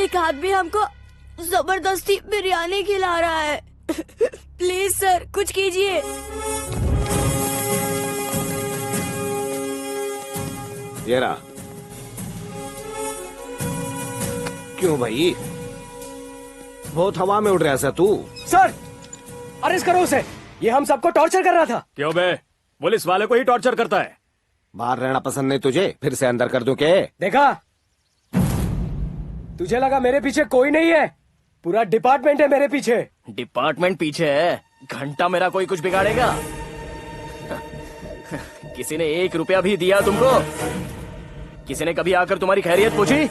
एक आदमी हमको जबरदस्ती बिरयानी खिला रहा है। प्लीज सर कुछ कीजिए। ये रहा। क्यों भाई, बहुत हवा में उड़ रहा है तू। सर अरेस्ट करो उसे, ये हम सबको टॉर्चर कर रहा था। क्यों बे, पुलिस वाले को ही टॉर्चर करता है। बाहर रहना पसंद नहीं तुझे, फिर से अंदर कर दूं के? देखा, तुझे लगा मेरे पीछे कोई नहीं है, पूरा डिपार्टमेंट है मेरे पीछे। डिपार्टमेंट पीछे है, घंटा मेरा कोई कुछ बिगाड़ेगा? किसी ने 1 रुपया भी दिया तुमको? किसी ने कभी आकर तुम्हारी खैरियत पूछी?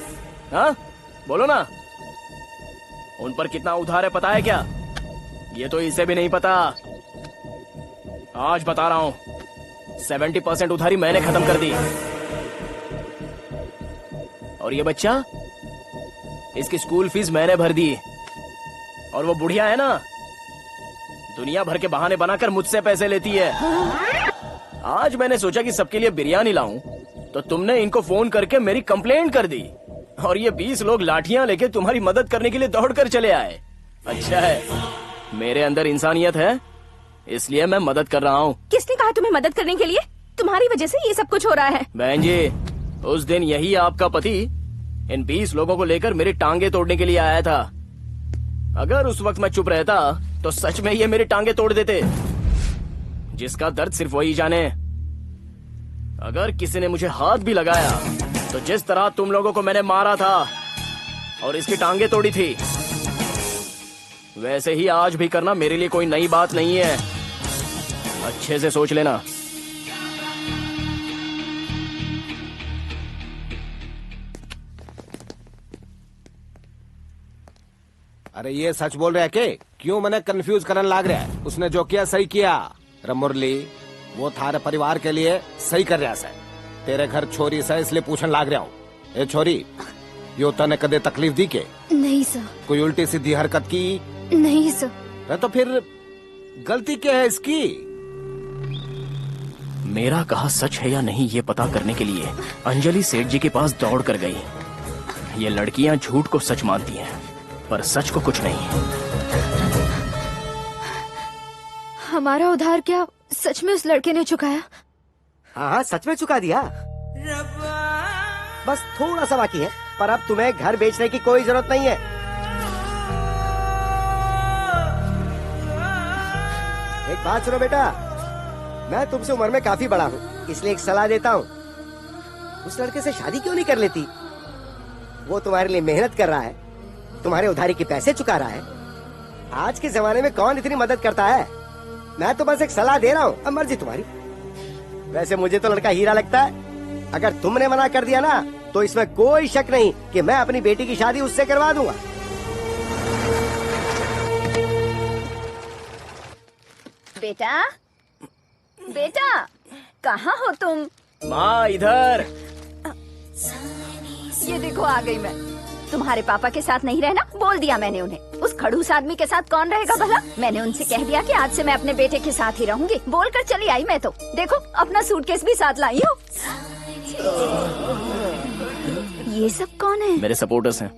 हाँ बोलो ना। उन पर कितना उधार है पता है क्या? ये तो इसे भी नहीं पता। आज बता रहा हूं, 70% उधारी मैंने खत्म कर दी। और ये बच्चा, इसकी स्कूल फीस मैंने भर दी। और वो बुढ़िया है ना, दुनिया भर के बहाने बनाकर मुझसे पैसे लेती है। आज मैंने सोचा कि सबके लिए बिरयानी लाऊं, तो तुमने इनको फोन करके मेरी कंप्लेंट कर दी। और ये 20 लोग लाठियां लेके तुम्हारी मदद करने के लिए दौड़कर चले आए। अच्छा है, मेरे अंदर इंसानियत है, इसलिए मैं मदद कर रहा हूँ। किसने कहा तुम्हें मदद करने के लिए? तुम्हारी वजह से ये सब कुछ हो रहा है। बहन जी, उस दिन यही आपका पति इन 20 लोगों को लेकर मेरी टांगे तोड़ने के लिए आया था। अगर उस वक्त मैं चुप रहता तो सच में ये मेरी टांगे तोड़ देते। जिसका दर्द सिर्फ वही जाने। अगर किसी ने मुझे हाथ भी लगाया तो जिस तरह तुम लोगों को मैंने मारा था और इसकी टांगे तोड़ी थी, वैसे ही आज भी करना मेरे लिए कोई नई बात नहीं है। अच्छे से सोच लेना। अरे ये सच बोल रहा है के? क्यों मैंने कंफ्यूज करने लग रहा है? उसने जो किया सही किया। मुरली, वो थारे परिवार के लिए सही कर रहा है। तेरे घर छोरी से इसलिए पूछने लग रहा हूँ। ए छोरी, यो तने कदे तकलीफ दी के? नहीं सर। कोई उल्टी सीधी हरकत की? नहीं सर। तो फिर गलती क्या है इसकी? मेरा कहा सच है या नहीं ये पता करने के लिए अंजलि सेठ जी के पास दौड़ कर गई। ये लड़कियां झूठ को सच मानती हैं, पर सच को कुछ नहीं। हमारा उधार क्या सच में उस लड़के ने चुकाया? हाँ सच में चुका दिया। बस थोड़ा सा बाकी है, पर अब तुम्हें घर बेचने की कोई जरूरत नहीं है। एक बात सुनो बेटा, मैं तुमसे उम्र में काफी बड़ा हूँ, इसलिए एक सलाह देता हूँ। उस लड़के से शादी क्यों नहीं कर लेती? वो तुम्हारे लिए मेहनत कर रहा है, तुम्हारे उधारी के पैसे चुका रहा है। आज के जमाने में कौन इतनी मदद करता है? मैं तो बस एक सलाह दे रहा हूँ, अब मर्जी तुम्हारी। वैसे मुझे तो लड़का हीरा लगता है। अगर तुमने मना कर दिया ना, तो इसमें कोई शक नहीं कि मैं अपनी बेटी की शादी उससे करवा दूंगा। बेटा, बेटा, कहाँ हो तुम? माँ इधर। ये देखो आ गई मैं। तुम्हारे पापा के साथ नहीं रहना बोल दिया मैंने उन्हें। उस खड़ूस आदमी के साथ कौन रहेगा भला? मैंने उनसे कह दिया कि आज से मैं अपने बेटे के साथ ही रहूंगी। बोलकर चली आई मैं तो। देखो अपना सूटकेस भी साथ लाई हूँ। ये सब कौन है? मेरे सपोर्टर्स हैं।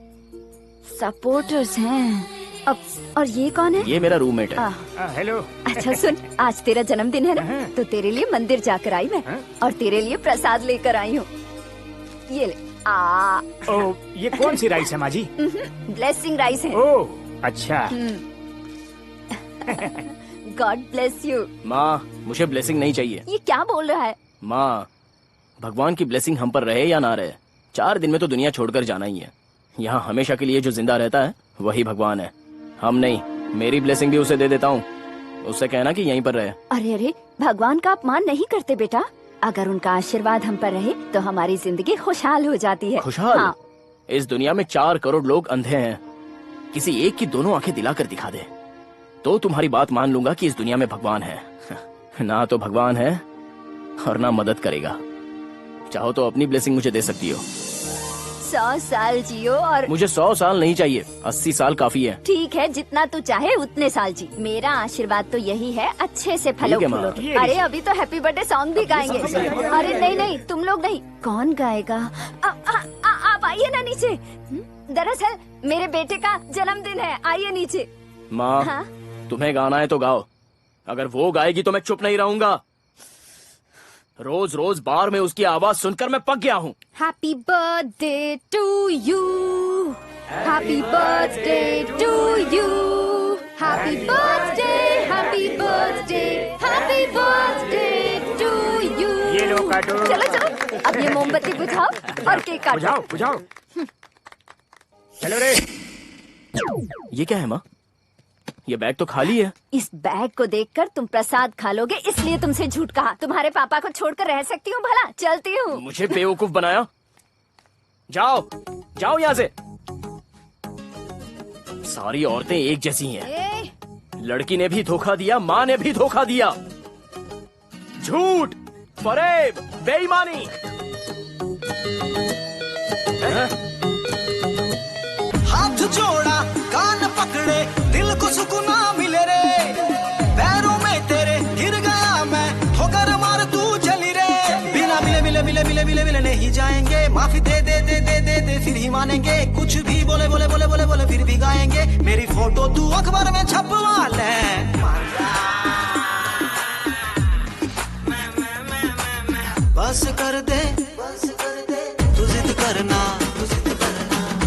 सपोर्टर्स हैं? अब और ये कौन है? ये मेरा रूममेट है। हेलो। अच्छा सुन, आज तेरा जन्मदिन है ना, तो तेरे लिए मंदिर जाकर आई मैं, और तेरे लिए प्रसाद लेकर आई हूँ। ये ले। ओ, ये कौन सी राइस है माँ जी? ब्लेसिंग राइस है। ओह अच्छा। God bless you. माँ मुझे ब्लेसिंग नहीं चाहिए। ये क्या बोल रहा है? माँ, भगवान की ब्लेसिंग हम पर रहे या ना रहे, 4 दिन में तो दुनिया छोड़कर जाना ही है। यहाँ हमेशा के लिए जो जिंदा रहता है वही भगवान है, हम नहीं। मेरी ब्लेसिंग भी उसे दे देता हूँ, उससे कहना कि यहीं पर रहे। अरे अरे, भगवान का अपमान नहीं करते बेटा। अगर उनका आशीर्वाद हम पर रहे तो हमारी जिंदगी खुशहाल हो जाती है। खुशहाल? हाँ। इस दुनिया में 4 करोड़ लोग अंधे हैं। किसी एक की दोनों आंखें दिलाकर दिखा दे तो तुम्हारी बात मान लूंगा कि इस दुनिया में भगवान है। ना तो भगवान है और ना मदद करेगा। चाहो तो अपनी ब्लेसिंग मुझे दे सकती हो। 100 साल जियो। और मुझे 100 साल नहीं चाहिए, 80 साल काफी है। ठीक है, जितना तू चाहे उतने साल जी। मेरा आशीर्वाद तो यही है, अच्छे से फलो ठीक है, फूलो। माँ। अरे अभी तो हैप्पी बर्थडे सॉन्ग भी गाएंगे। अरे नहीं नहीं, तुम लोग नहीं। कौन गाएगा? आप आइए ना नीचे। दरअसल मेरे बेटे का जन्मदिन है, आइए नीचे। माँ, हाँ? तुम्हें गाना है तो गाओ। अगर वो गाएगी तो मैं चुप नहीं रहूंगा। रोज रोज बार में उसकी आवाज सुनकर मैं पक गया हूँ। Happy birthday to you, happy birthday to you, happy birthday, happy birthday, happy birthday to you. ये लो काटो। चलो चलो, अब ये मोमबत्ती बुझाओ और केक काटो। बुझाओ बुझाओ। चलो रे। ये क्या है माँ? ये बैग तो खाली है। इस बैग को देखकर तुम प्रसाद खा लोगे, इसलिए तुमसे झूठ कहा। तुम्हारे पापा को छोड़कर रह सकती हूँ भला? चलती हूँ। मुझे बेवकूफ बनाया। जाओ जाओ यहाँ से। सारी औरतें एक जैसी हैं। लड़की ने भी धोखा दिया, माँ ने भी धोखा दिया। झूठ, फरेब, बेईमानी। हाथ जोड़ा, कान पकड़े, दिल को सुकून मिले रे। पैरों में तेरे गिर गया मैं, ठोकर मार तू चली रे। बिना मिले मिले मिले मिले मिले मिले नहीं जाएंगे। माफी दे दे दे दे दे दे फिर ही मानेंगे। कुछ भी बोले बोले बोले बोले बोले फिर भी गाएंगे। मेरी फोटो तू अखबार में छपवा ले। बस कर दे तू जिद करना,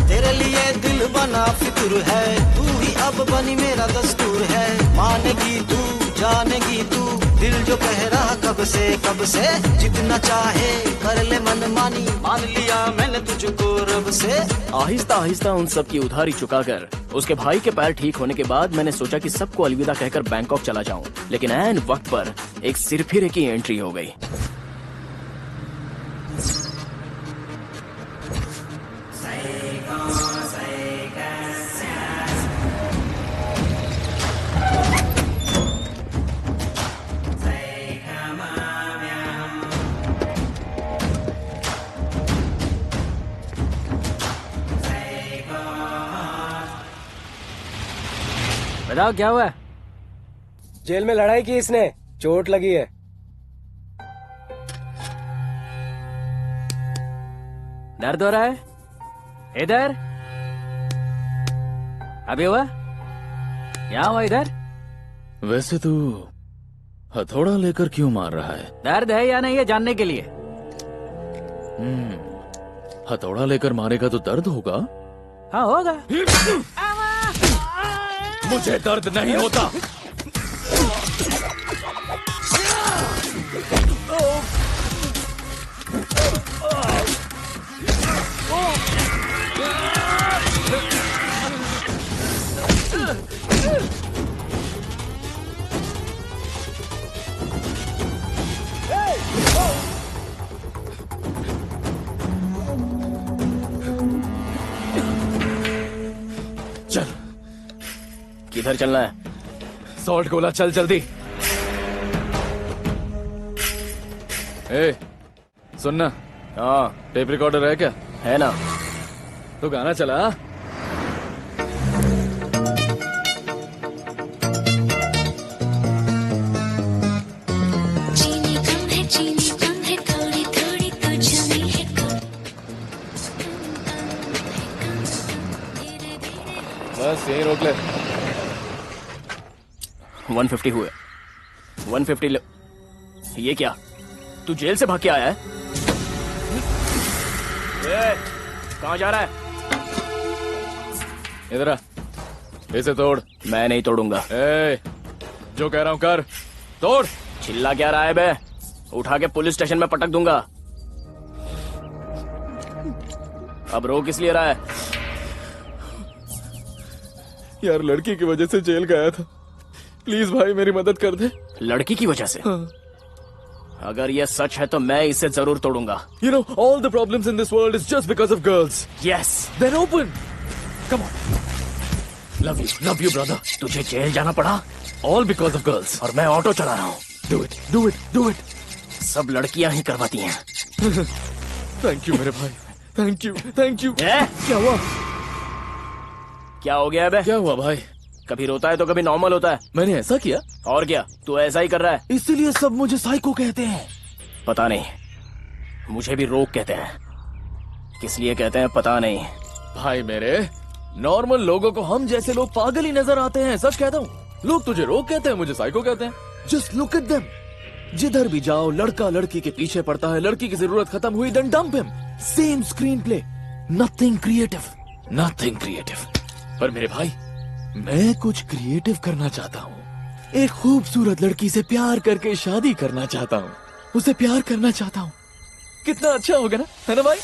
तेरे लिए दिल बना फिक्र है। तू ही अब बनी मेरा दस्तूर है। मानेगी तू, जानेगी तू, दिल जो कह रहा कब से जितना चाहे कर ले मन मानी। मान लिया मैंने तुझको रब से। आहिस्ता आहिस्ता उन सब की उधारी चुकाकर उसके भाई के पैर ठीक होने के बाद मैंने सोचा कि सबको अलविदा कहकर बैंकॉक चला जाऊं। लेकिन ऐन वक्त पर एक सिरफिरे की एंट्री हो गई। बताओ क्या हुआ? जेल में लड़ाई की इसने, चोट लगी है। दर्द हो रहा है? इधर अभी हुआ? क्या हुआ इधर? वैसे तू हथौड़ा लेकर क्यों मार रहा है? दर्द है या नहीं ये जानने के लिए। हथौड़ा लेकर मारेगा तो दर्द होगा। हाँ होगा। मुझे दर्द नहीं होता। चल, किधर चलना है? सॉल्ट गोला, चल जल्दी। ए, सुनना। हाँ, टेप रिकॉर्डर है क्या? है ना। तो गाना चला। बस यही रोक ले। 150 हुए। 150 ले। ये क्या? तू जेल से भाग के आया है? कहाँ जा रहा है? इधर आ, इसे तोड़। मैं नहीं तोड़ूंगा। जो कह रहा हूँ कर, तोड़। चिल्ला क्या रहा है बे? उठा के पुलिस स्टेशन में पटक दूंगा। अब रो किस लिए रहा है? यार लड़की की वजह से जेल गया था। प्लीज भाई मेरी मदद कर दे। लड़की की वजह से? हाँ। अगर ये सच है तो मैं इसे जरूर तोड़ूंगा। You know, all the problems in this world is just because of girls. Yes. Then open. Come on. Love you, brother. तुझे जेल जाना पड़ा? All because of girls. और मैं ऑटो चला रहा हूँ। Do it, do it, do it. सब लड़कियां ही करवाती हैं। Thank you मेरे भाई। Thank you, thank you. क्या हुआ? क्या हो गया बे? क्या हुआ भाई? कभी रोता है तो कभी नॉर्मल होता है। मैंने ऐसा किया? और क्या, तू ऐसा ही कर रहा है। इसीलिए सब मुझे साइको कहते हैं। पता नहीं, मुझे भी रोग कहते हैं। किस लिए कहते हैं पता नहीं। भाई मेरे, नॉर्मल लोगों को हम जैसे लोग पागल ही नजर आते हैं, सच कहता हूँ। लोग तुझे रोग कहते हैं, मुझे साइको कहते हैं। Just look at them. जिधर भी जाओ लड़का लड़की के पीछे पड़ता है, लड़की की जरूरत खत्म हुई then dump him. Same screenplay, nothing creative, nothing creative. पर मेरे भाई, मैं कुछ क्रिएटिव करना चाहता हूँ। एक खूबसूरत लड़की से प्यार करके शादी करना चाहता हूँ, उसे प्यार करना चाहता हूँ। कितना अच्छा होगा ना, है ना भाई?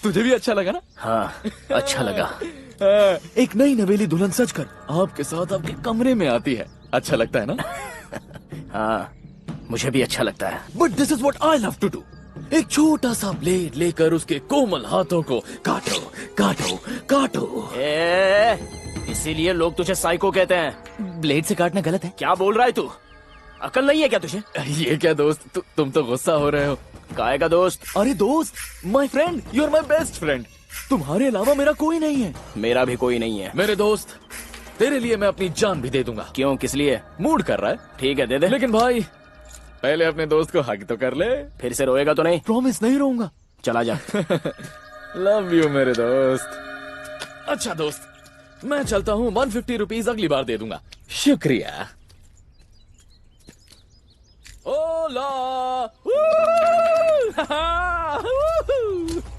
तुझे भी अच्छा लगा ना? हाँ, अच्छा लगा। एक नई नवेली दुल्हन सजकर आपके साथ आपके कमरे में आती है, अच्छा लगता है ना? हाँ, मुझे भी अच्छा लगता है। But this is what I love to do. एक छोटा सा ब्लेड लेकर उसके कोमल हाथों को काटो काटो काटो। इसीलिए लोग तुझे साइको कहते हैं। ब्लेड से काटना गलत है। क्या बोल रहा है तू? अकल नहीं है क्या तुझे? ये क्या दोस्त, तुम तो गुस्सा हो रहे हो। काहे का दोस्त? अरे दोस्त, my friend, you are my best friend. तुम्हारे अलावा मेरा कोई नहीं है। मेरा भी कोई नहीं है। मेरे दोस्त, तेरे लिए मैं अपनी जान भी दे दूंगा। क्यों, किस लिए? मूड कर रहा है? ठीक है, दे दे। लेकिन भाई, पहले अपने दोस्त को हक तो कर ले। फिर से रोएगा तो नहीं? प्रॉमिस, नहीं रोऊंगा। चला जा। लव यू मेरे दोस्त। अच्छा दोस्त, मैं चलता हूँ। 150 रुपीज अगली बार दे दूंगा। शुक्रिया। ओला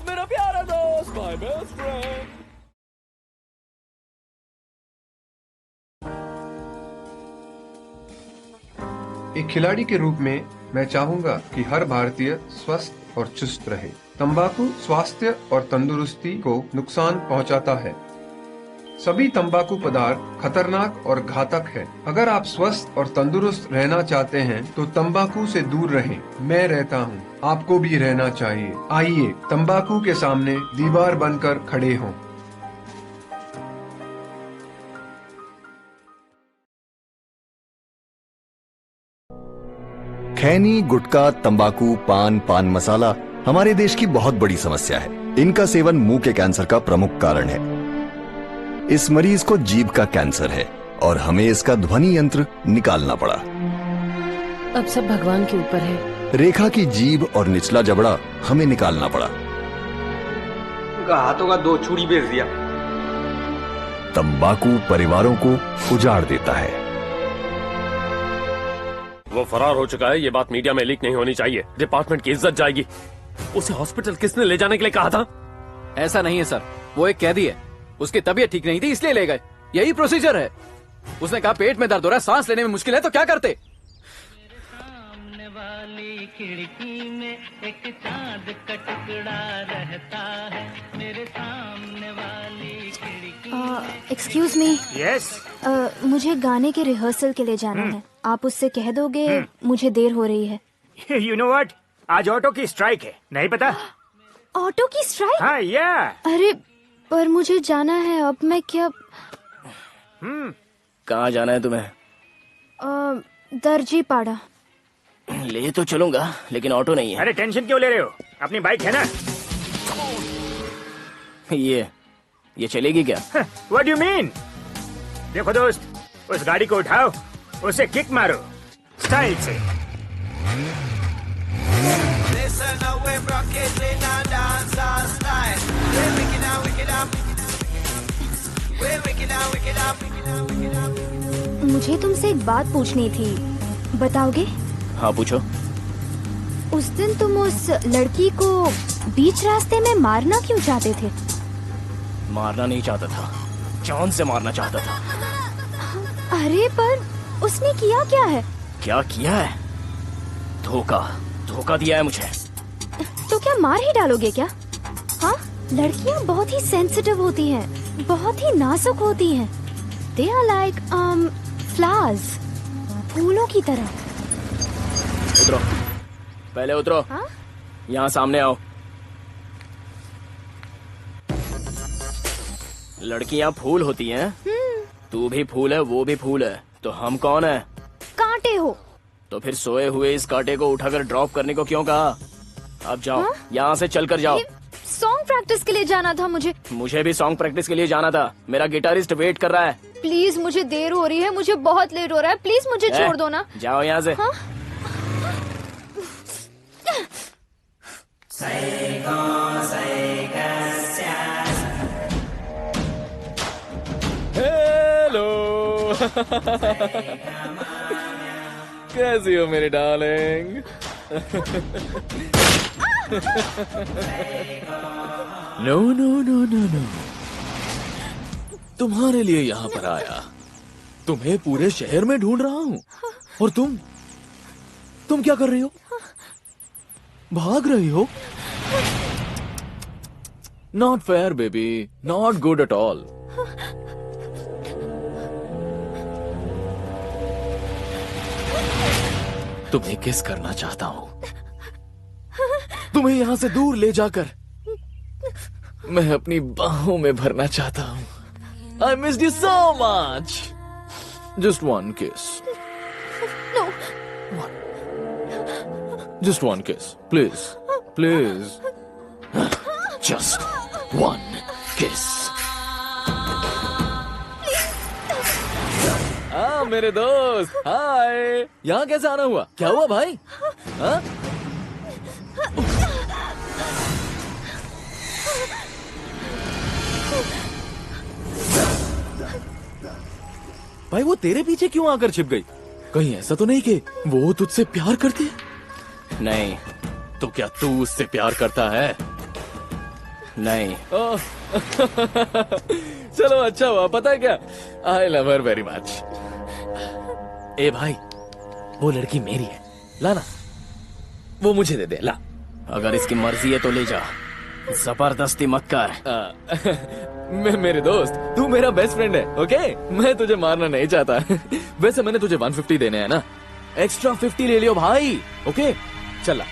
मेरा प्यारा दोस्त, माय बेस्ट फ्रेंड। एक खिलाड़ी के रूप में मैं चाहूंगा कि हर भारतीय स्वस्थ और चुस्त रहे। तंबाकू स्वास्थ्य और तंदुरुस्ती को नुकसान पहुंचाता है। सभी तंबाकू पदार्थ खतरनाक और घातक है। अगर आप स्वस्थ और तंदुरुस्त रहना चाहते हैं तो तंबाकू से दूर रहें। मैं रहता हूं, आपको भी रहना चाहिए। आइए तंबाकू के सामने दीवार बनकर खड़े हों। खैनी, गुटखा, तंबाकू, पान मसाला हमारे देश की बहुत बड़ी समस्या है। इनका सेवन मुंह के कैंसर का प्रमुख कारण है। इस मरीज को जीभ का कैंसर है और हमें इसका ध्वनि यंत्र निकालना पड़ा। अब सब भगवान के ऊपर है। रेखा की जीभ और निचला जबड़ा हमें निकालना पड़ा। हाथों का 2 चूड़ी बेच दिया। तंबाकू परिवारों को उजाड़ देता है। वो फरार हो चुका है, ये बात मीडिया में लीक नहीं होनी चाहिए। डिपार्टमेंट की इज्जत जाएगी। उसे हॉस्पिटल किसने ले जाने के लिए कहा था? ऐसा नहीं है सर, वो एक कैदी है। उसकी तबीयत ठीक नहीं थी इसलिए ले गए। यही प्रोसीजर है। उसने कहा पेट में दर्द हो रहा है, सांस लेने में मुश्किल है, तो क्या करते? सामने वाली खिड़की में एक चांद का टुकड़ा रहता है। मेरे सामने वाली खिड़की। Excuse me. यस। मुझे गाने के रिहर्सल के लिए जाना है। आप उससे कह दोगे मुझे देर हो रही है। यू नो व्हाट, आज ऑटो की स्ट्राइक है, नहीं पता? ऑटो की स्ट्राइक? हाँ, या। अरे पर मुझे जाना है, अब मैं क्या? कहाँ जाना है तुम्हें? दर्जी पाड़ा। ले तो चलूंगा, लेकिन ऑटो नहीं है। अरे टेंशन क्यों ले रहे हो, अपनी बाइक है ना। ये चलेगी क्या? What do you mean? देखो दोस्त, उस गाड़ी को उठाओ, उसे किक मारो स्टाइल से। मुझे तुमसे एक बात पूछनी थी, बताओगे? हाँ पूछो। उस दिन तुम उस लड़की को बीच रास्ते में मारना क्यों चाहते थे? मारना नहीं चाहता था, जान से मारना चाहता था। अरे पर उसने किया क्या है? क्या किया है? धोखा दिया है मुझे। तो क्या मार ही डालोगे क्या? हाँ, लड़कियाँ बहुत ही सेंसिटिव होती हैं, बहुत ही नाजुक होती हैं। They are like flowers, फूलों की तरह। उतरो, पहले उतरो। हाँ? यहाँ सामने आओ। लड़कियाँ फूल होती हैं। तू भी फूल है, वो भी फूल है, तो हम कौन है? कांटे हो। तो फिर सोए हुए इस कांटे को उठाकर ड्रॉप करने को क्यों कहा? अब जाओ, यहाँ से चलकर जाओ। सॉन्ग प्रैक्टिस के लिए जाना था मुझे। मुझे भी सॉन्ग प्रैक्टिस के लिए जाना था। मेरा गिटारिस्ट वेट कर रहा है। प्लीज, मुझे देर हो रही है, मुझे बहुत लेट हो रहा है। प्लीज मुझे छोड़ दो ना। जाओ यहाँ से। हाँ? कैसी हो मेरी darling? No no no no no, तुम्हारे लिए यहाँ पर आया। तुम्हें पूरे शहर में ढूंढ रहा हूँ और तुम क्या कर रही हो? भाग रही हो? Not fair baby, not good at all. तुम्हें किस करना चाहता हूं, तुम्हें यहां से दूर ले जाकर मैं अपनी बाहों में भरना चाहता हूं। आई missed you so much. Just one किस। No. Just one kiss, please, please. Just one kiss. हाँ मेरे दोस्त, हाय। यहाँ कैसे आना हुआ? क्या हुआ भाई? हाँ? भाई वो तेरे पीछे क्यों आकर छिप गई? कहीं ऐसा तो नहीं कि वो तुझसे प्यार करती है? नहीं। तो क्या तू उससे प्यार करता है? नहीं। चलो अच्छा हुआ, पता है क्या, I love her very much. ए भाई, वो लड़की मेरी है, लाना, वो मुझे दे दे, ला। अगर इसकी मर्जी है तो ले जा, जबरदस्ती मत कर। मेरे दोस्त, तू मेरा बेस्ट फ्रेंड है, ओके? मैं तुझे मारना नहीं चाहता। वैसे मैंने तुझे 150 देने हैं ना, एक्स्ट्रा 50 ले लियो भाई, ओके? चला,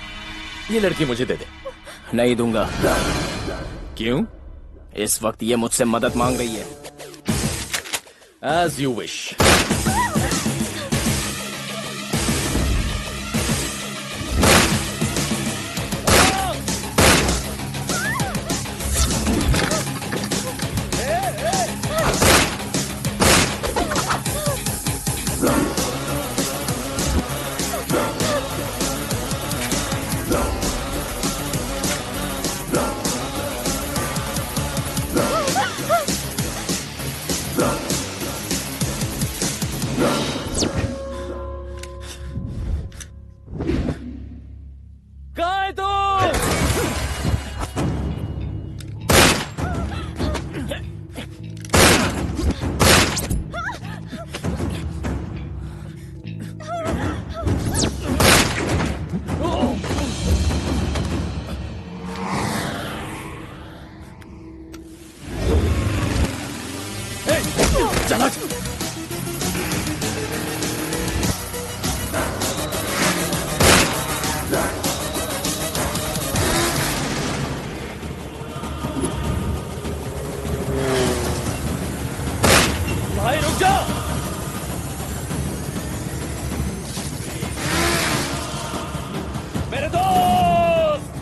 ये लड़की मुझे दे दे। नहीं दूंगा। क्यों? इस वक्त ये मुझसे मदद मांग रही है। As you wish. भाई रुक जा। मेरे दोस्त,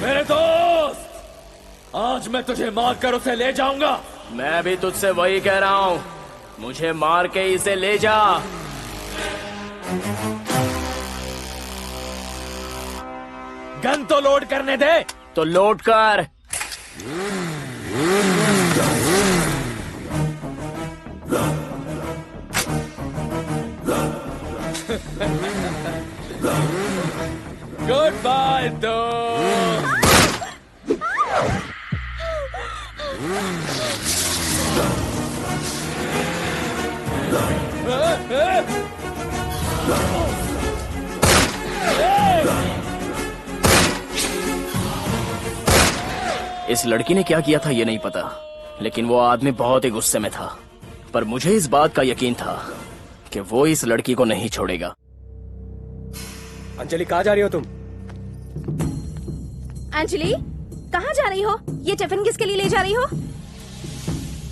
मेरे दोस्त, आज मैं तुझे मार कर उसे ले जाऊंगा। मैं भी तुझसे वही कह रहा हूँ, मुझे मार के इसे ले जा। गन तो लोड करने दे। तो लोड कर। गुड बाय दोस्त। इस लड़की ने क्या किया था ये नहीं पता, लेकिन वो आदमी बहुत ही गुस्से में था। पर मुझे इस बात का यकीन था कि वो इस लड़की को नहीं छोड़ेगा। अंजलि, कहाँ जा रही हो तुम? अंजलि, कहाँ जा रही हो? ये टिफिन किसके लिए ले जा रही हो?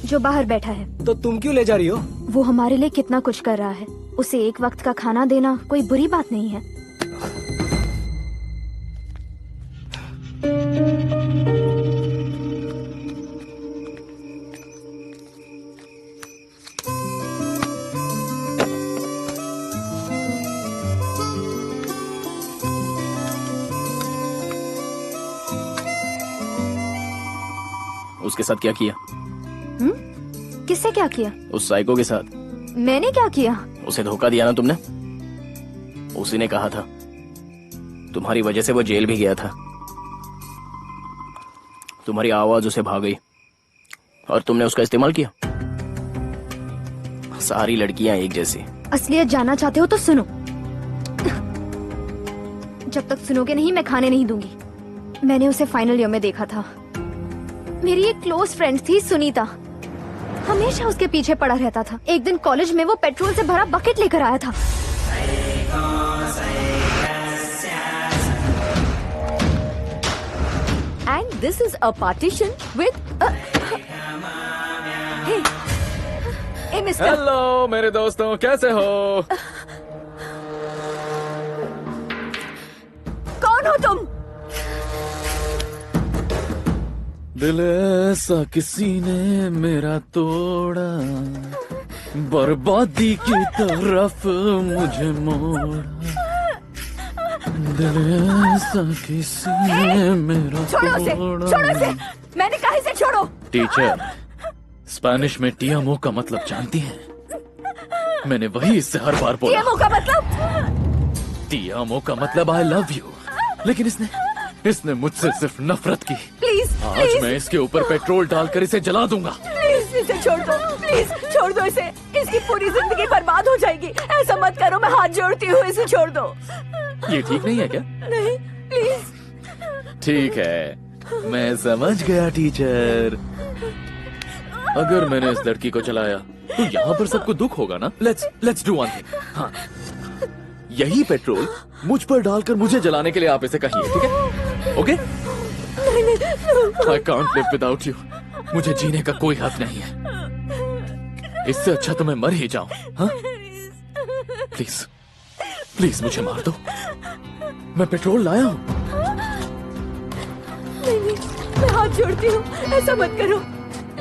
जो बाहर बैठा है। तो तुम क्यों ले जा रही हो? वो हमारे लिए कितना कुछ कर रहा है, उसे एक वक्त का खाना देना कोई बुरी बात नहीं है। उसके साथ क्या किया? किससे क्या किया? उस साइको के साथ। मैंने क्या किया? उसे धोखा दिया ना तुमने। उसी ने कहा था तुम्हारी वजह से वो जेल भी गया था। तुम्हारी आवाज उसे भाग गई और तुमने उसका इस्तेमाल किया। सारी लड़कियां एक जैसी। असलियत जानना चाहते हो तो सुनो। जब तक सुनोगे नहीं मैं खाने नहीं दूंगी। मैंने उसे फाइनल ईयर में देखा था। मेरी एक क्लोज फ्रेंड थी सुनीता, हमेशा उसके पीछे पड़ा रहता था। एक दिन कॉलेज में वो पेट्रोल से भरा बकेट लेकर आया था। And this is a partition with a... Hey, mister. Hello मेरे दोस्तों, कैसे हो? कौन हो तुम? दिल ऐसा किसी ने मेरा तोड़ा, बर्बादी की तरफ मुझे मोड़ा। दिल ऐसा किसी ने मेरा छोड़ो उसे, तोड़ा। छोड़ो उसे। मैंने कहा इसे छोड़ो। टीचर, स्पेनिश में टियामो का मतलब जानती हैं? मैंने वही इससे हर बार बोला। टियामो का मतलब? टियामो का मतलब आई लव यू, लेकिन इसने मुझसे सिर्फ नफरत की। प्लीज, आज प्लीज। मैं इसके ऊपर पेट्रोल डालकर इसे जला दूंगा। प्लीज इसे छोड़ दो, प्लीज छोड़ दो इसे। इसकी पूरी जिंदगी बर्बाद हो जाएगी। ऐसा मत करो, मैं हाथ जोड़ती हूँ, इसे छोड़ दो। ये ठीक नहीं है क्या? नहीं, प्लीज। ठीक है, मैं समझ गया टीचर। अगर मैंने इस लड़की को चलाया तो यहाँ पर सबको दुख होगा ना। Let's do one thing. हाँ, यही पेट्रोल मुझ पर डालकर मुझे जलाने के लिए आप इसे कहिए, ठीक है? Okay? I can't live without you. मुझे जीने का कोई हक नहीं है। इससे अच्छा तो मैं मर ही जाऊं। हाँ? प्लीज प्लीज मुझे मार दो। मैं पेट्रोल लाया हूँ। नहीं, मैं हाथ जोड़ती हूँ, ऐसा मत करो।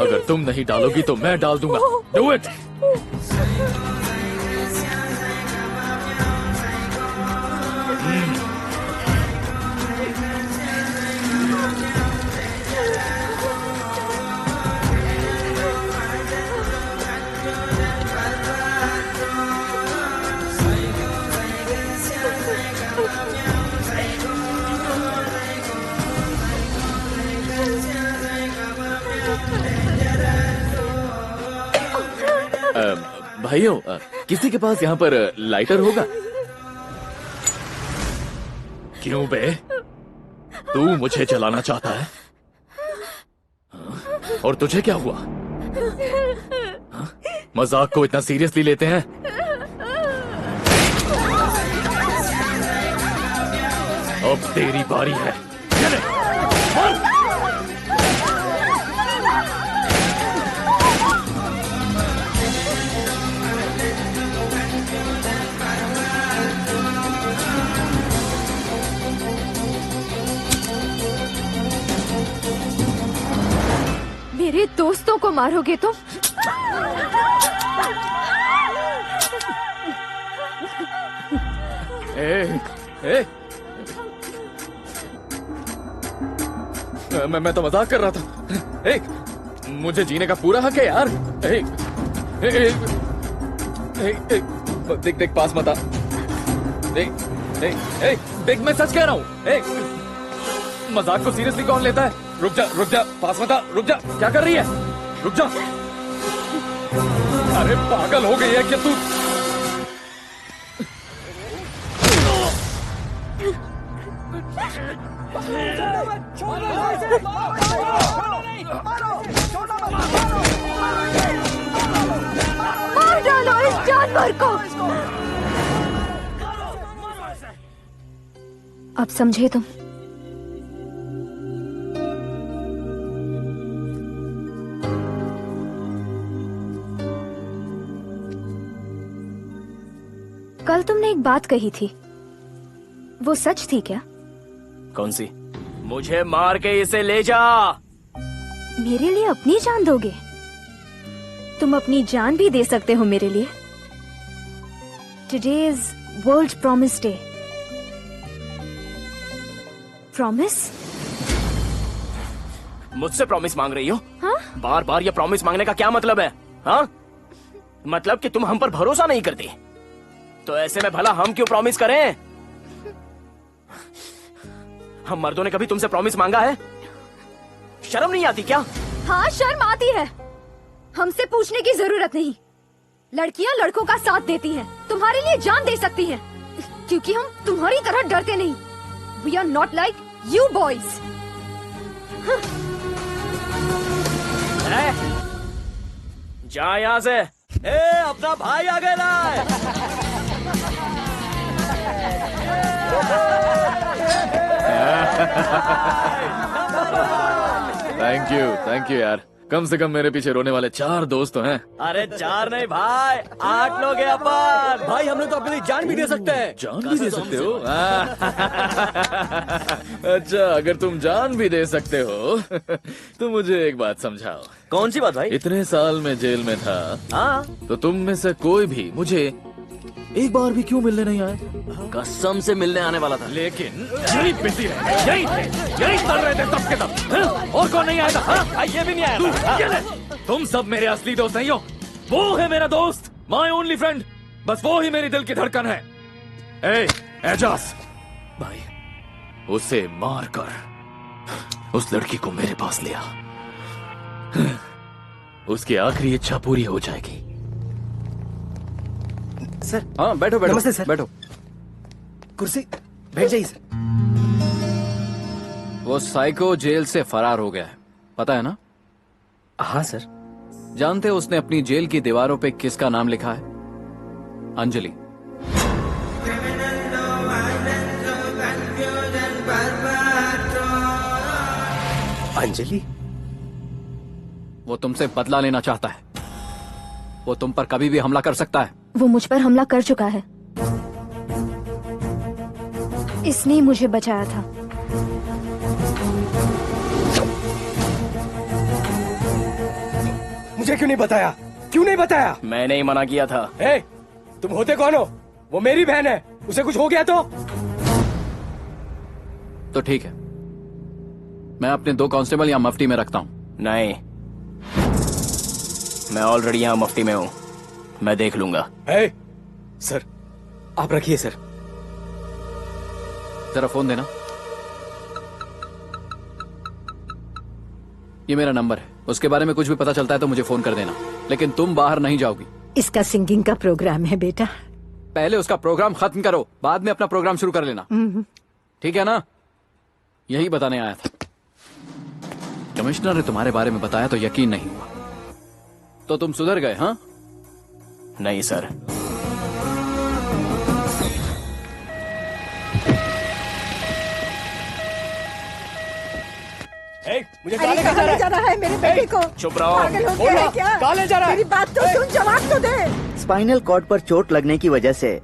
अगर तुम नहीं डालोगी तो मैं डाल दूंगा। Do it. भाइयों, किसी के पास यहाँ पर लाइटर होगा? क्यों बे? तू मुझे जलाना चाहता है? और तुझे क्या हुआ? मजाक को इतना सीरियसली लेते हैं? अब तेरी बारी है। मेरे दोस्तों को मारोगे तो? ए, मैं तो मजाक कर रहा था। ए, मुझे जीने का पूरा हक है यार। देख पास मत आ। बिग मैं सच कह रहा हूँ। मजाक को सीरियसली कौन लेता है? रुक जा पास मत आ, रुक जा। क्या कर रही है? रुक जा। अरे पागल हो गई है क्या तू? मार डालो इस जानवर को। अब समझे तुम? कल तुमने एक बात कही थी, वो सच थी क्या? कौन सी? मुझे मार के इसे ले जा। मेरे लिए अपनी जान दोगे? तुम अपनी जान भी दे सकते हो मेरे लिए। Today is world promise day. Promise? मुझसे प्रॉमिस मांग रही हो? हाँ? बार बार ये प्रॉमिस मांगने का क्या मतलब है? हाँ? मतलब कि तुम हम पर भरोसा नहीं करती। तो ऐसे में भला हम क्यों प्रॉमिस करें? हम मर्दों ने कभी तुमसे प्रॉमिस मांगा है? शर्म नहीं आती क्या? हाँ शर्म आती है। हमसे पूछने की जरूरत नहीं। लड़कियां लड़कों का साथ देती हैं, तुम्हारे लिए जान दे सकती हैं, क्योंकि हम तुम्हारी तरह डरते नहीं। We are not like you boys. जा यहाँ से। अपना भाई आ गया है। थैंक यू यार। कम से कम मेरे पीछे रोने वाले 4 दोस्त तो हैं। अरे 4 नहीं भाई, 8 लोग हैं अपन। भाई हम लोग तो अपने लिए जान भी दे सकते हैं। जान भी दे सकते हो? अच्छा, अगर तुम जान भी दे सकते हो तो मुझे एक बात समझाओ। कौन सी बात भाई? इतने साल में जेल में था, हाँ, तो तुम में से कोई भी मुझे एक बार भी क्यों मिलने नहीं आए? कसम से मिलने आने वाला था, लेकिन यही बिजी रहे, यही चल रहे थे तब के तब। और कौन नहीं आया था? ये भी नहीं आया था। तुम सब मेरे असली दोस्त नहीं हो। वो है मेरा दोस्त, माय ओनली फ्रेंड। बस वो ही मेरी दिल की धड़कन है। एजाज भाई, उसे मारकर उस लड़की को मेरे पास लिया। उसकी आखिरी इच्छा पूरी हो जाएगी। सर। हाँ बैठो बैठो। नमस्ते सर। बैठो। कुर्सी बैठ जाइए सर। वो साइको जेल से फरार हो गया है, पता है ना? हाँ सर। जानते हो उसने अपनी जेल की दीवारों पे किसका नाम लिखा है? अंजलि। अंजलि? वो तुमसे बदला लेना चाहता है। वो तुम पर कभी भी हमला कर सकता है। वो मुझ पर हमला कर चुका है। इसने ही मुझे बचाया था। मुझे क्यों नहीं बताया? क्यों नहीं बताया? मैंने ही मना किया था। तुम होते कौन हो? वो मेरी बहन है, उसे कुछ हो गया तो ठीक है, मैं अपने 2 कांस्टेबल यहाँ मफ्टी में रखता हूँ। नहीं, मैं ऑलरेडी यहाँ मफ्टी में हूँ, मैं देख लूंगा। सर आप रखिए सर। जरा फोन देना। ये मेरा नंबर है, उसके बारे में कुछ भी पता चलता है तो मुझे फोन कर देना, लेकिन तुम बाहर नहीं जाओगी। इसका सिंगिंग का प्रोग्राम है बेटा। पहले उसका प्रोग्राम खत्म करो, बाद में अपना प्रोग्राम शुरू कर लेना, ठीक है ना? यही बताने आया था। कमिश्नर ने तुम्हारे बारे में बताया तो यकीन नहीं हुआ, तो तुम सुधर गए? हाँ? नहीं सर। मुझे अरे कहाँ ले जा रहा है मेरे बेटे को? चुप रहो। पागल हो गया है क्या? कहाँ ले जा रहा है? मेरी बात तो सुन, जवाब तो दे। स्पाइनल कॉर्ड पर चोट लगने की वजह से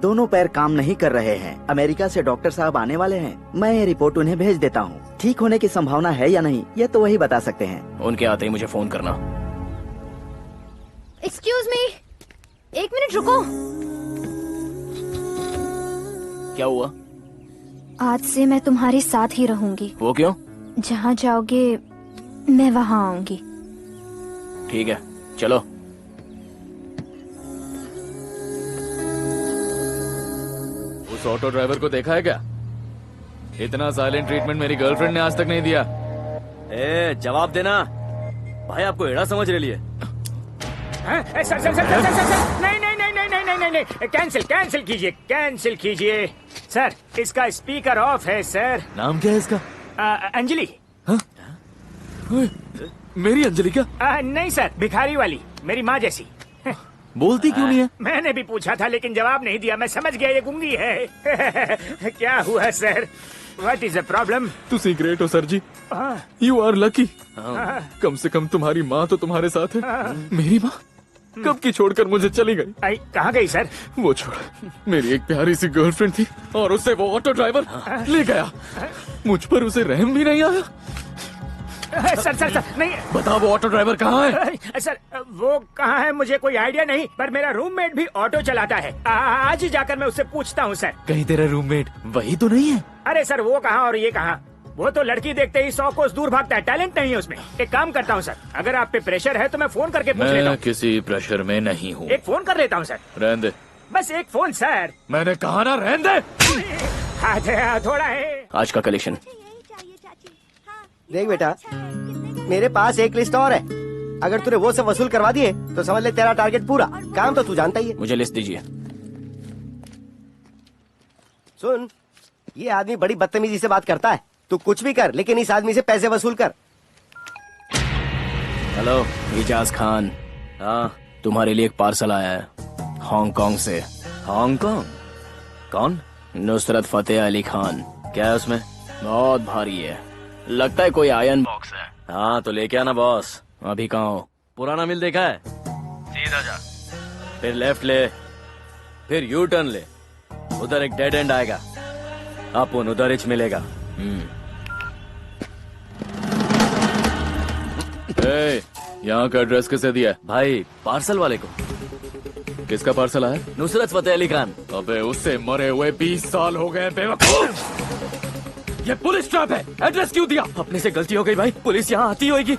दोनों पैर काम नहीं कर रहे हैं। अमेरिका से डॉक्टर साहब आने वाले हैं। मैं ये रिपोर्ट उन्हें भेज देता हूँ। ठीक होने की संभावना है या नहीं, ये तो वही बता सकते हैं। उनके आते ही मुझे फोन करना। एक्सक्यूज मी, 1 मिनट रुको। क्या हुआ? आज से मैं तुम्हारे साथ ही रहूंगी। वो क्यों? जहाँ जाओगे मैं वहाँ आऊंगी। ठीक है, चलो। उस ऑटो ड्राइवर को देखा है क्या? इतना साइलेंट ट्रीटमेंट मेरी गर्लफ्रेंड ने आज तक नहीं दिया। ए, जवाब देना। भाई आपको एड़ा समझ रही है। Sir sir sir sir sir sir नहीं नहीं नहीं नहीं नहीं नहीं नहीं कैंसिल कैंसिल कीजिए सर। इसका स्पीकर ऑफ है सर। नाम क्या है इसका? अंजलि। मेरी अंजलि क्या? नहीं सर, भिखारी वाली, मेरी माँ जैसी। बोलती क्यों नहीं है? मैंने भी पूछा था लेकिन जवाब नहीं दिया। मैं समझ गया ये गूंगी है। क्या हुआ sir? What is the problem? तुसी ग्रेट हो sir ji. You are lucky. कम से कम तुम्हारी माँ तो तुम्हारे साथ है। मेरी माँ कब की छोड़कर मुझे चली गई। कहाँ गई सर? वो छोड़, मेरी एक प्यारी सी गर्लफ्रेंड थी और उससे वो ऑटो ड्राइवर ले गया। मुझ पर उसे रहम भी नहीं आया। सर सर सर नहीं। बताओ वो ऑटो ड्राइवर कहाँ है? सर वो कहाँ है मुझे कोई आइडिया नहीं, पर मेरा रूममेट भी ऑटो चलाता है। आज ही जाकर मैं उससे पूछता हूँ सर। कहीं तेरा रूममेट वही तो नहीं है? अरे सर वो कहाँ और ये कहाँ? वो तो लड़की देखते ही 100 कोस दूर भागता है। टैलेंट नहीं है उसमें। एक काम करता हूँ सर, अगर आप पे प्रेशर है तो मैं फोन करके पूछ लेता मैं हूँ। किसी प्रेशर में नहीं हूँ। एक फोन कर लेता हूँ सर। रहने दे। बस एक फोन सर। मैंने कहा ना रहने दे। थोड़ा है। आज का कलेक्शन देख बेटा, मेरे पास एक लिस्ट और है। अगर तूने वो सब वसूल करवा दिए तो समझ ले तेरा टारगेट पूरा। काम तो तू जानता ही है। मुझे लिस्ट दीजिए। सुन, ये आदमी बड़ी बदतमीजी से बात करता है। तू कुछ भी कर लेकिन इस आदमी से पैसे वसूल कर। हेलो इजाज खान। हाँ, तुम्हारे लिए एक पार्सल आया है हांगकांग से। हांगकांग? कौन? नुसरत फतेह अली खान। क्या है उसमें? बहुत भारी है, लगता है कोई आयरन बॉक्स है। हाँ तो लेके आना बॉस। अभी कहाँ हो? पुराना मिल देखा है? सीधा जा, फिर लेफ्ट ले, फिर यू टर्न ले, उधर एक डेड एंड आएगा, अपन उधर हिच मिलेगा। यहाँ का एड्रेस किसे दिया है? भाई पार्सल वाले को। किसका पार्सल आया? नुसरत फतेह अली खान। अबे उससे मरे हुए 20 साल हो गए बेवकूफ। ये पुलिस ट्रैप है, एड्रेस क्यों दिया? अपने से गलती हो गई भाई, पुलिस यहाँ आती होगी।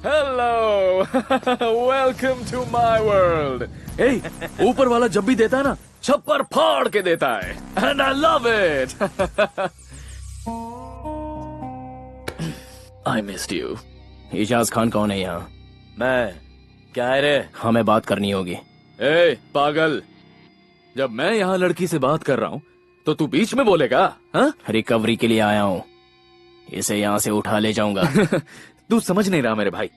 Hello, welcome to my world. ऊपर वाला जब भी देता है ना, छप्पर फाड़ के देता है, and I love it. I missed you. Ijaz Khan कौन है यहाँ? मैं। क्या है रे? हमें बात करनी होगी। ए पागल, जब मैं यहाँ लड़की से बात कर रहा हूँ तो तू बीच में बोलेगा? हाँ? रिकवरी के लिए आया हूँ, इसे यहाँ से उठा ले जाऊंगा। तू समझ नहीं रहा मेरे भाई,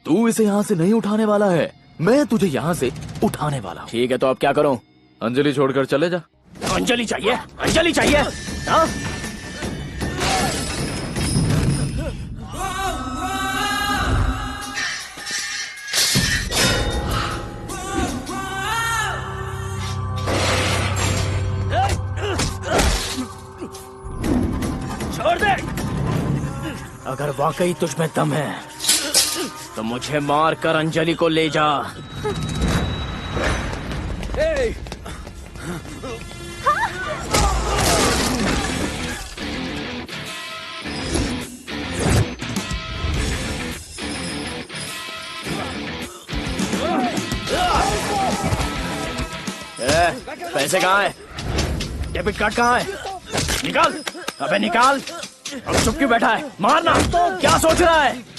तू इसे यहाँ से नहीं उठाने वाला है, मैं तुझे यहाँ से उठाने वाला हूँ। ठीक है तो अब क्या करूँ? अंजलि छोड़कर चले जा। अंजलि चाहिए? अंजलि चाहिए? हाँ? छोड़ दे। अगर वाकई तुझ में दम है तो मुझे मार कर अंजलि को ले जा। पैसे कहाँ है? डेबिट कार्ड कहाँ है? निकाल। अबे निकाल। अब चुप क्यों बैठा है? मारना। क्या सोच रहा है?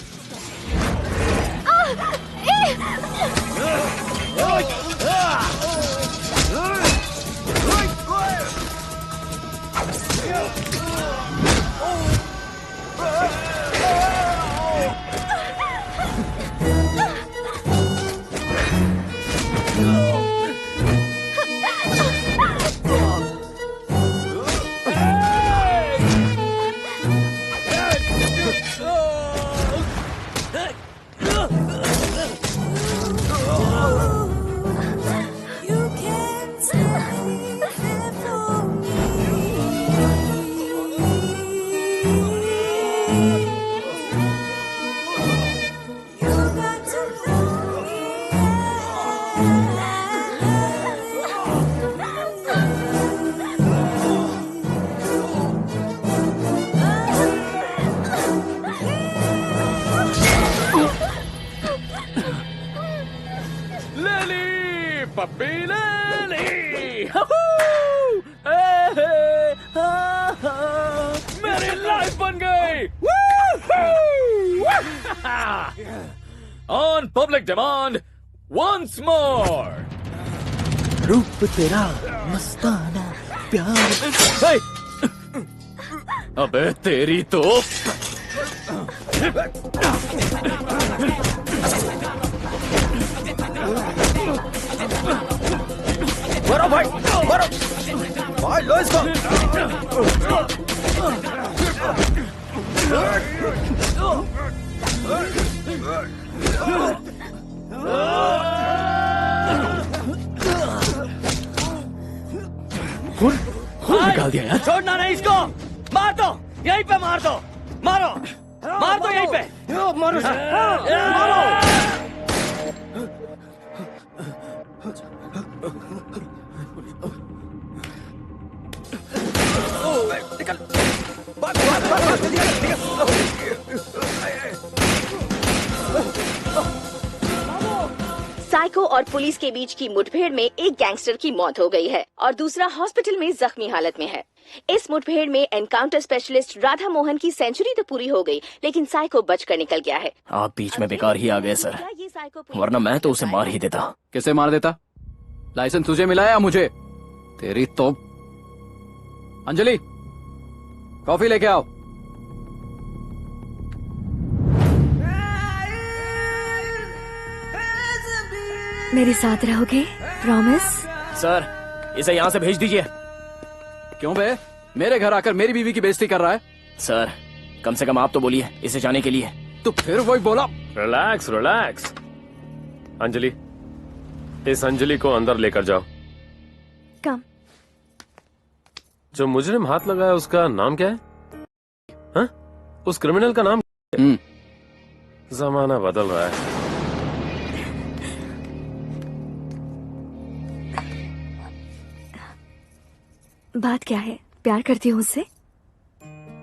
ले ली। मेरी लाइफ बन गई। On public demand once more. रूप तेरा मस्ताना प्यार। अबे तेरी तो मारो भाई, मारो भाई, लो इसको। खून निकाल दिया यार। छोड़ना नहीं इसको, मार दो, यहीं पे मार दो, मारो, मार दो यहीं पे, मारो, मारो। साइको और पुलिस के बीच की मुठभेड़ में एक गैंगस्टर की मौत हो गई है और दूसरा हॉस्पिटल में जख्मी हालत में है। इस मुठभेड़ में एनकाउंटर स्पेशलिस्ट राधा मोहन की सेंचुरी तो पूरी हो गई, लेकिन साइको बचकर निकल गया है। आप बीच में बेकार ही आ गए सर, वरना मैं तो उसे मार ही देता। कैसे मार देता? लाइसेंस तुझे मिला या मुझे? तेरी तो। अंजलि, कॉफी लेके आओ। मेरे साथ रहोगे? प्रॉमिस? सर, इसे यहाँ से भेज दीजिए। क्यों बे? मेरे घर आकर मेरी बीवी की बेइज्जती कर रहा है? सर, कम से कम आप तो बोलिए इसे जाने के लिए। तो फिर वही बोला। Relax relax. अंजलि, इस अंजलि को अंदर लेकर जाओ। कम। जो मुजरिम हाथ लगा है उसका नाम क्या है? हाँ? उस क्रिमिनल का नाम? जमाना बदल रहा है। बात क्या है? प्यार करती हो उससे?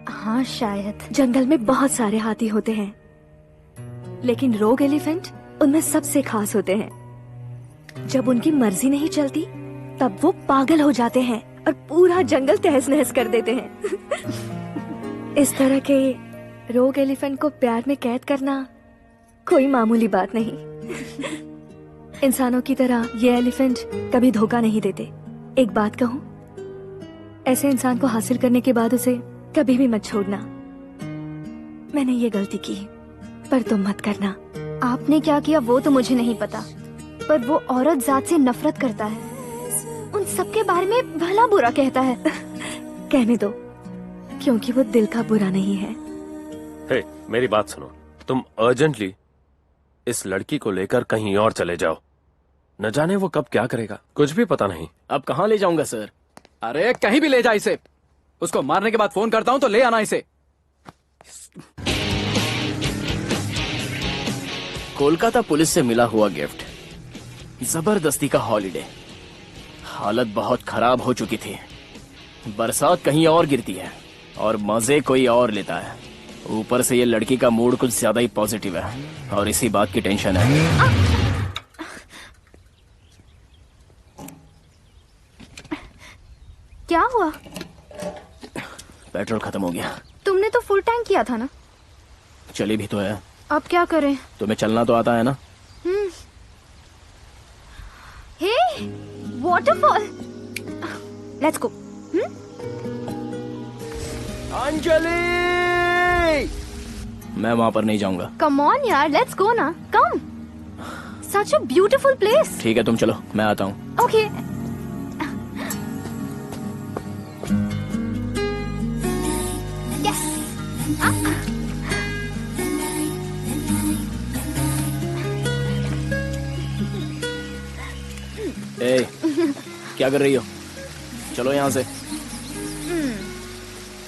हाँ शायद। जंगल में बहुत सारे हाथी होते हैं, लेकिन रोग एलिफेंट उनमें सबसे खास होते हैं। जब उनकी मर्जी नहीं चलती तब वो पागल हो जाते हैं और पूरा जंगल तहस नहस कर देते हैं। इस तरह के रोग एलिफेंट को प्यार में कैद करना कोई मामूली बात नहीं। इंसानों की तरह ये एलिफेंट कभी धोखा नहीं देते। एक बात कहूँ, ऐसे इंसान को हासिल करने के बाद उसे कभी भी मत छोड़ना। मैंने ये गलती की, पर तुम मत करना। आपने क्या किया वो तो मुझे नहीं पता, पर वो औरत जात से नफरत करता है, उन सबके बारे में भला बुरा कहता है। कहने दो, क्योंकि वो दिल का बुरा नहीं है। हे, मेरी बात सुनो। तुम अर्जेंटली इस लड़की को लेकर कहीं और चले जाओ। न जाने वो कब क्या करेगा, कुछ भी पता नहीं। अब कहाँ ले जाऊंगा सर? अरे कहीं भी ले जा इसे। उसको मारने के बाद फोन करता हूँ तो ले आना इसे। कोलकाता पुलिस से मिला हुआ गिफ्ट, जबरदस्ती का हॉलिडे। हालत बहुत खराब हो चुकी थी, बरसात कहीं और गिरती है और मजे कोई और लेता है। ऊपर से ये लड़की का मूड कुछ ज्यादा ही पॉजिटिव है और इसी बात की टेंशन है। क्या हुआ? पेट्रोल खत्म हो गया। तुमने तो फुल टैंक किया था ना। चली भी तो है। अब क्या करें? तुम्हें चलना तो आता है ना? Hey, waterfall. Let's go. Anjali! मैं वहां पर नहीं जाऊंगा। कम ऑन यार, लेट्स गो ना। कम। सच अ ब्यूटीफुल प्लेस। ठीक है, तुम चलो, मैं आता हूँ। ओके। ए, क्या कर रही हो? चलो यहाँ से।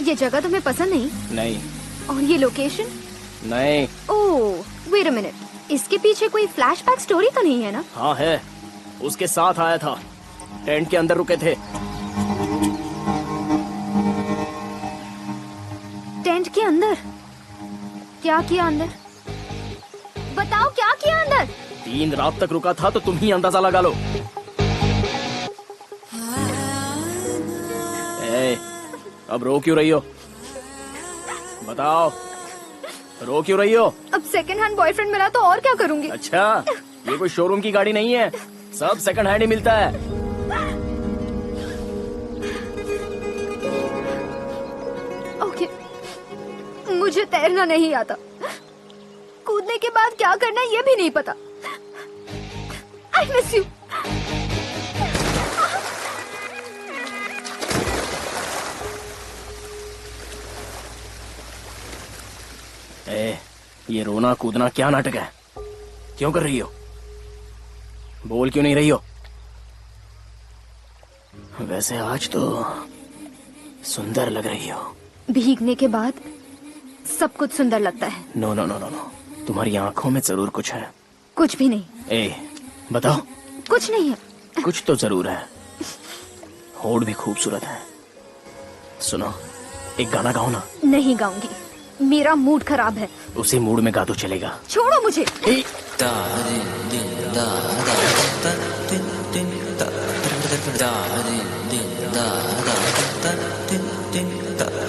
ये जगह तुम्हें पसंद नहीं? नहीं। और ये लोकेशन? नहीं। ओह, वेट अ मिनट, इसके पीछे कोई फ्लैशबैक स्टोरी तो नहीं है ना? हाँ है, उसके साथ आया था, टेंट के अंदर रुके थे। टेंट के अंदर? क्या किया अंदर? बताओ क्या किया अंदर? 3 रात तक रुका था तो तुम ही अंदाजा लगा लो। अब रो क्यों रही हो? बताओ, रो क्यों रही हो? अब सेकंड हैंड बॉयफ्रेंड मिला तो और क्या करूंगी? अच्छा, ये कोई शोरूम की गाड़ी नहीं है, सब सेकंड हैंड ही मिलता है। ओके, मुझे तैरना नहीं आता, कूदने के बाद क्या करना है ये भी नहीं पता। I miss you. ये रोना कूदना क्या नाटक है? क्यों कर रही हो? बोल क्यों नहीं रही हो? वैसे आज तो सुंदर लग रही हो। भीगने के बाद सब कुछ सुंदर लगता है। No no no no no, तुम्हारी आंखों में जरूर कुछ है। कुछ भी नहीं। बताओ। कुछ नहीं है। कुछ तो जरूर है। होठ भी खूबसूरत है। सुनो, एक गाना गाओ ना। नहीं गाऊंगी, मेरा मूड खराब है। उसी मूड में गा तो चलेगा। छोड़ो मुझे।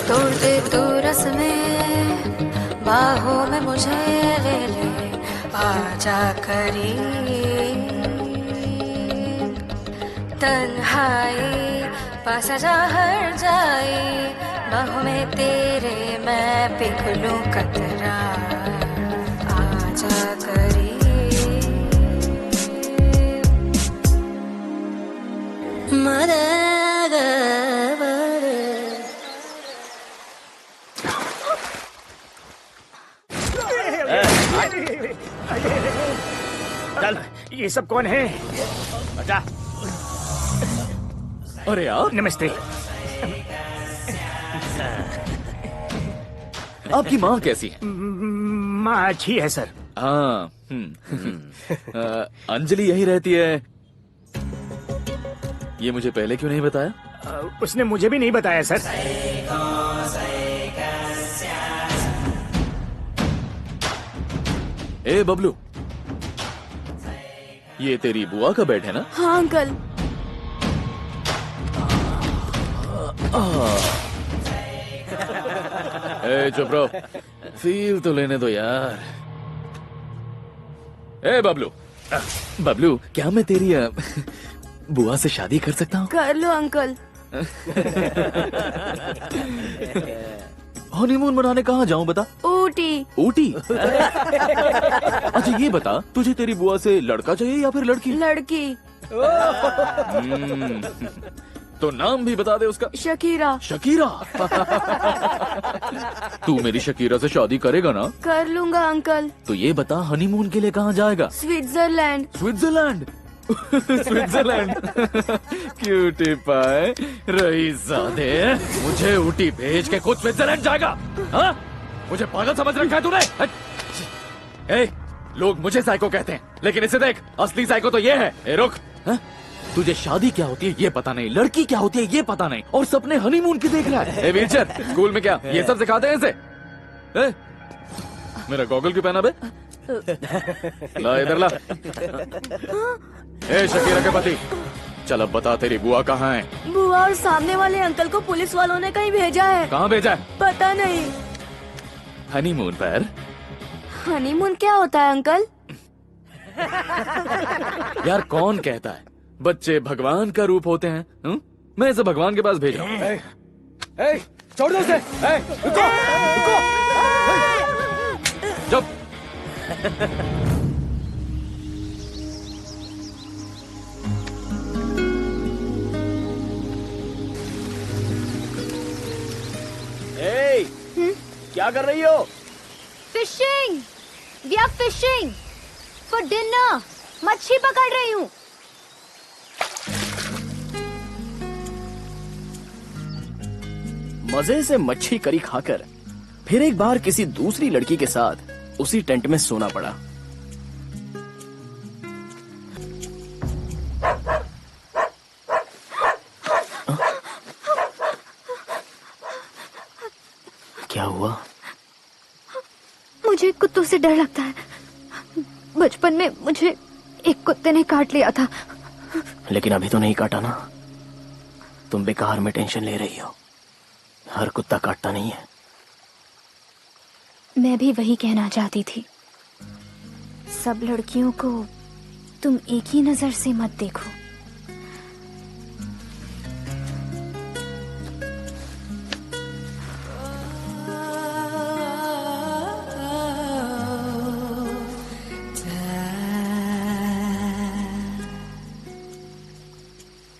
तोड़ दे तू रस में, बाहों में मुझे ले ले, आजा करीब, तन्हाई पास जा हर जाए, बाहों में तेरे मैं पिघलूं कतरा, आजा करीब, चल, ये सब कौन है? बचा। अरे आप। नमस्ते। आपकी माँ कैसी है? माँ अच्छी है सर। हाँ। अंजलि यही रहती है। ये मुझे पहले क्यों नहीं बताया? उसने मुझे भी नहीं बताया सर। ए बबलू, ये तेरी बुआ का बेड है ना? हाँ अंकल। ए चुप रहो, फील तो लेने दो यार। ए बबलू, बबलू क्या मैं तेरी बुआ से शादी कर सकता हूँ? कर लो अंकल। हनीमून मनाने कहाँ जाऊँ बता? ऊटी। ऊटी? अच्छा ये बता, तुझे तेरी बुआ से लड़का चाहिए या फिर लड़की? लड़की। तो नाम भी बता दे उसका। शकीरा। शकीरा? तू मेरी शकीरा से शादी करेगा ना? कर लूंगा अंकल। तो ये बता, हनीमून के लिए कहाँ जाएगा? स्विट्जरलैंड। स्विट्जरलैंड? स्विट्जरलैंड? क्यूटी पाए रईसज़ादे, मुझे ऊटी भेज के खुद स्विट्जरलैंड जाएगा? हाँ? मुझे पागल समझ रखा है तूने? ए, लोग मुझे साइको कहते हैं, लेकिन इसे देख, असली साइको तो ये है। ए रुक, हा? तुझे शादी क्या होती है ये पता नहीं, लड़की क्या होती है ये पता नहीं, और सपने हनीमून की देख रहा है। ए वीरचर, स्कूल में क्या ये सब सिखाते हैं इसे? ए, मेरा गॉगल क्यों पहना बे? ला इधर ला। ए शकीरा के पति, चल अब बता तेरी बुआ कहाँ है? बुआ और सामने वाले अंकल को पुलिस वालों ने कहीं भेजा है। कहाँ भेजा है? पता नहीं। हनीमून पर। हनीमून क्या होता है अंकल? यार कौन कहता है बच्चे भगवान का रूप होते हैं? मैं इसे भगवान के पास भेज रहा हूँ। छोड़ दो उसे। रुको, रुको। चुप। क्या कर रही हो? Fishing. We are fishing for dinner. मच्छी पकड़ रही हूँ। मजे से मच्छी करी खाकर फिर एक बार किसी दूसरी लड़की के साथ उसी टेंट में सोना पड़ा। क्या हुआ? मुझे कुत्तों से डर लगता है। बचपन में मुझे एक कुत्ते ने काट लिया था। लेकिन अभी तो नहीं काटा ना। तुम बेकार में टेंशन ले रही हो। हर कुत्ता काटता नहीं है। मैं भी वही कहना चाहती थी। सब लड़कियों को तुम एक ही नजर से मत देखो।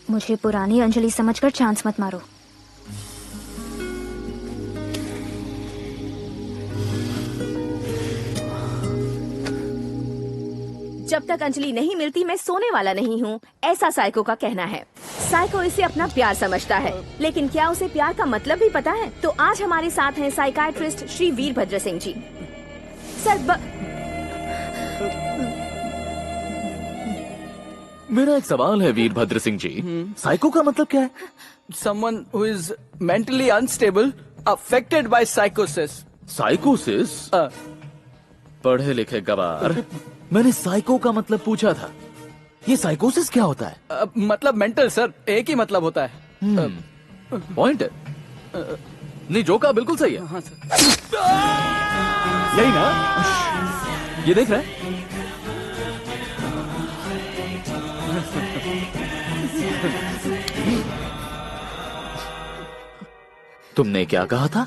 मुझे पुरानी अंजलि समझकर चांस मत मारो। जब तक अंजलि नहीं मिलती मैं सोने वाला नहीं हूँ, ऐसा साइको का कहना है। साइको इसे अपना प्यार समझता है, लेकिन क्या उसे प्यार का मतलब भी पता है? तो आज हमारे साथ हैं साइकाइट्रिस्ट श्री वीरभद्र सिंह जी। सर मेरा एक सवाल है वीरभद्र सिंह जी, साइको का मतलब क्या है? Someone who is mentally unstable, affected by psychosis. साइकोसिस? पढ़े लिखे गवार। मैंने साइको का मतलब पूछा था। ये साइकोसिस क्या होता है? मतलब मेंटल सर, एक ही मतलब होता है। पॉइंट है। नहीं, जोका बिल्कुल सही है। हाँ सर। यही ना? ये देख रहे हैं? तुमने क्या कहा था?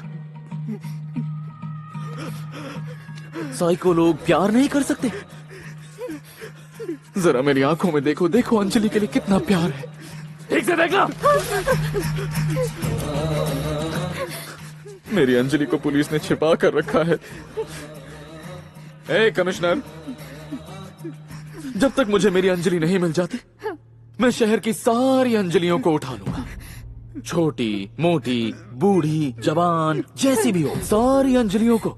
साइको लोग प्यार नहीं कर सकते? जरा मेरी आंखों में देखो, देखो अंजलि के लिए कितना प्यार है। ठीक से देखना। मेरी अंजलि को पुलिस ने छिपा कर रखा है। ए कमिश्नर, जब तक मुझे मेरी अंजलि नहीं मिल जाती, मैं शहर की सारी अंजलियों को उठा लूंगा। छोटी, मोटी, बूढ़ी, जवान, जैसी भी हो, सारी अंजलियों को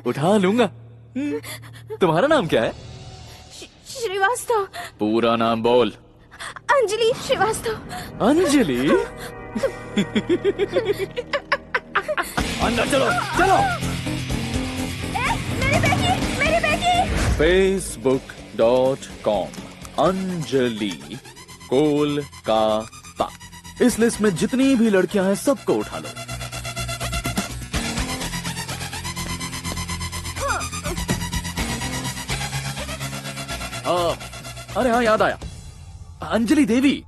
उठा लूंगा। तुम्हारा नाम क्या है? श्रीवास्तव। पूरा नाम बोल। अंजलि श्रीवास्तव। अंजलि? अंदर चलो, चलो। मेरी बेटी। Facebook.com अंजलि कोलकाता। इस लिस्ट में जितनी भी लड़कियां हैं सबको उठा लो। अरे हाँ, याद आया, अंजलि देवी।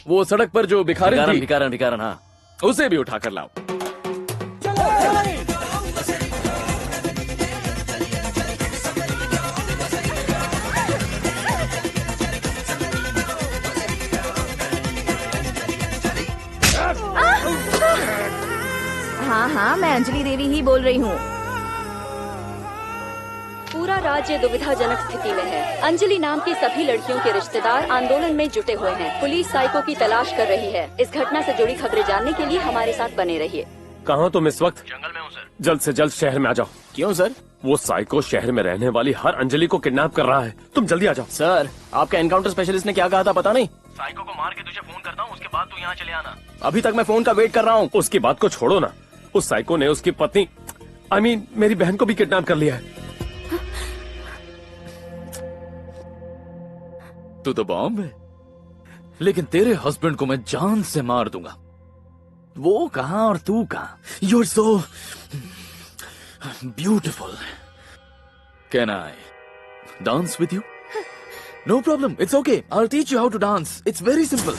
वो सड़क पर जो भिखारिन थी। भिखारन, हाँ, उसे भी उठा कर लाओ। हाँ, मैं अंजलि देवी ही बोल रही हूँ। पूरा राज्य दुविधाजनक स्थिति में है। अंजलि नाम की सभी लड़कियों के रिश्तेदार आंदोलन में जुटे हुए हैं। पुलिस साइको की तलाश कर रही है। इस घटना से जुड़ी खबरें जानने के लिए हमारे साथ बने रहिए। कहाँ तुम इस वक्त? जंगल में हूँ सर। जल्द से जल्द शहर में आ जाओ। क्यों सर? वो साइको शहर में रहने वाली हर अंजलि को किडनैप कर रहा है। तुम जल्दी आ जाओ। सर, आपका एनकाउंटर स्पेशलिस्ट ने क्या कहा था पता नहीं? साइको को मार के तुझे फोन करता हूँ, उसके बाद तू यहाँ चले आना। अभी तक मैं फोन का वेट कर रहा हूँ। उसकी बात को छोड़ो ना। उस साइको ने उसकी पत्नी मेरी बहन को भी किडनैप कर लिया है। तू तो बॉम्ब है, लेकिन तेरे हस्बैंड को मैं जान से मार दूंगा। वो कहां और तू कहां? You are so beautiful. Can I dance with you? No problem, it's okay, I will teach you how to dance. It's very simple.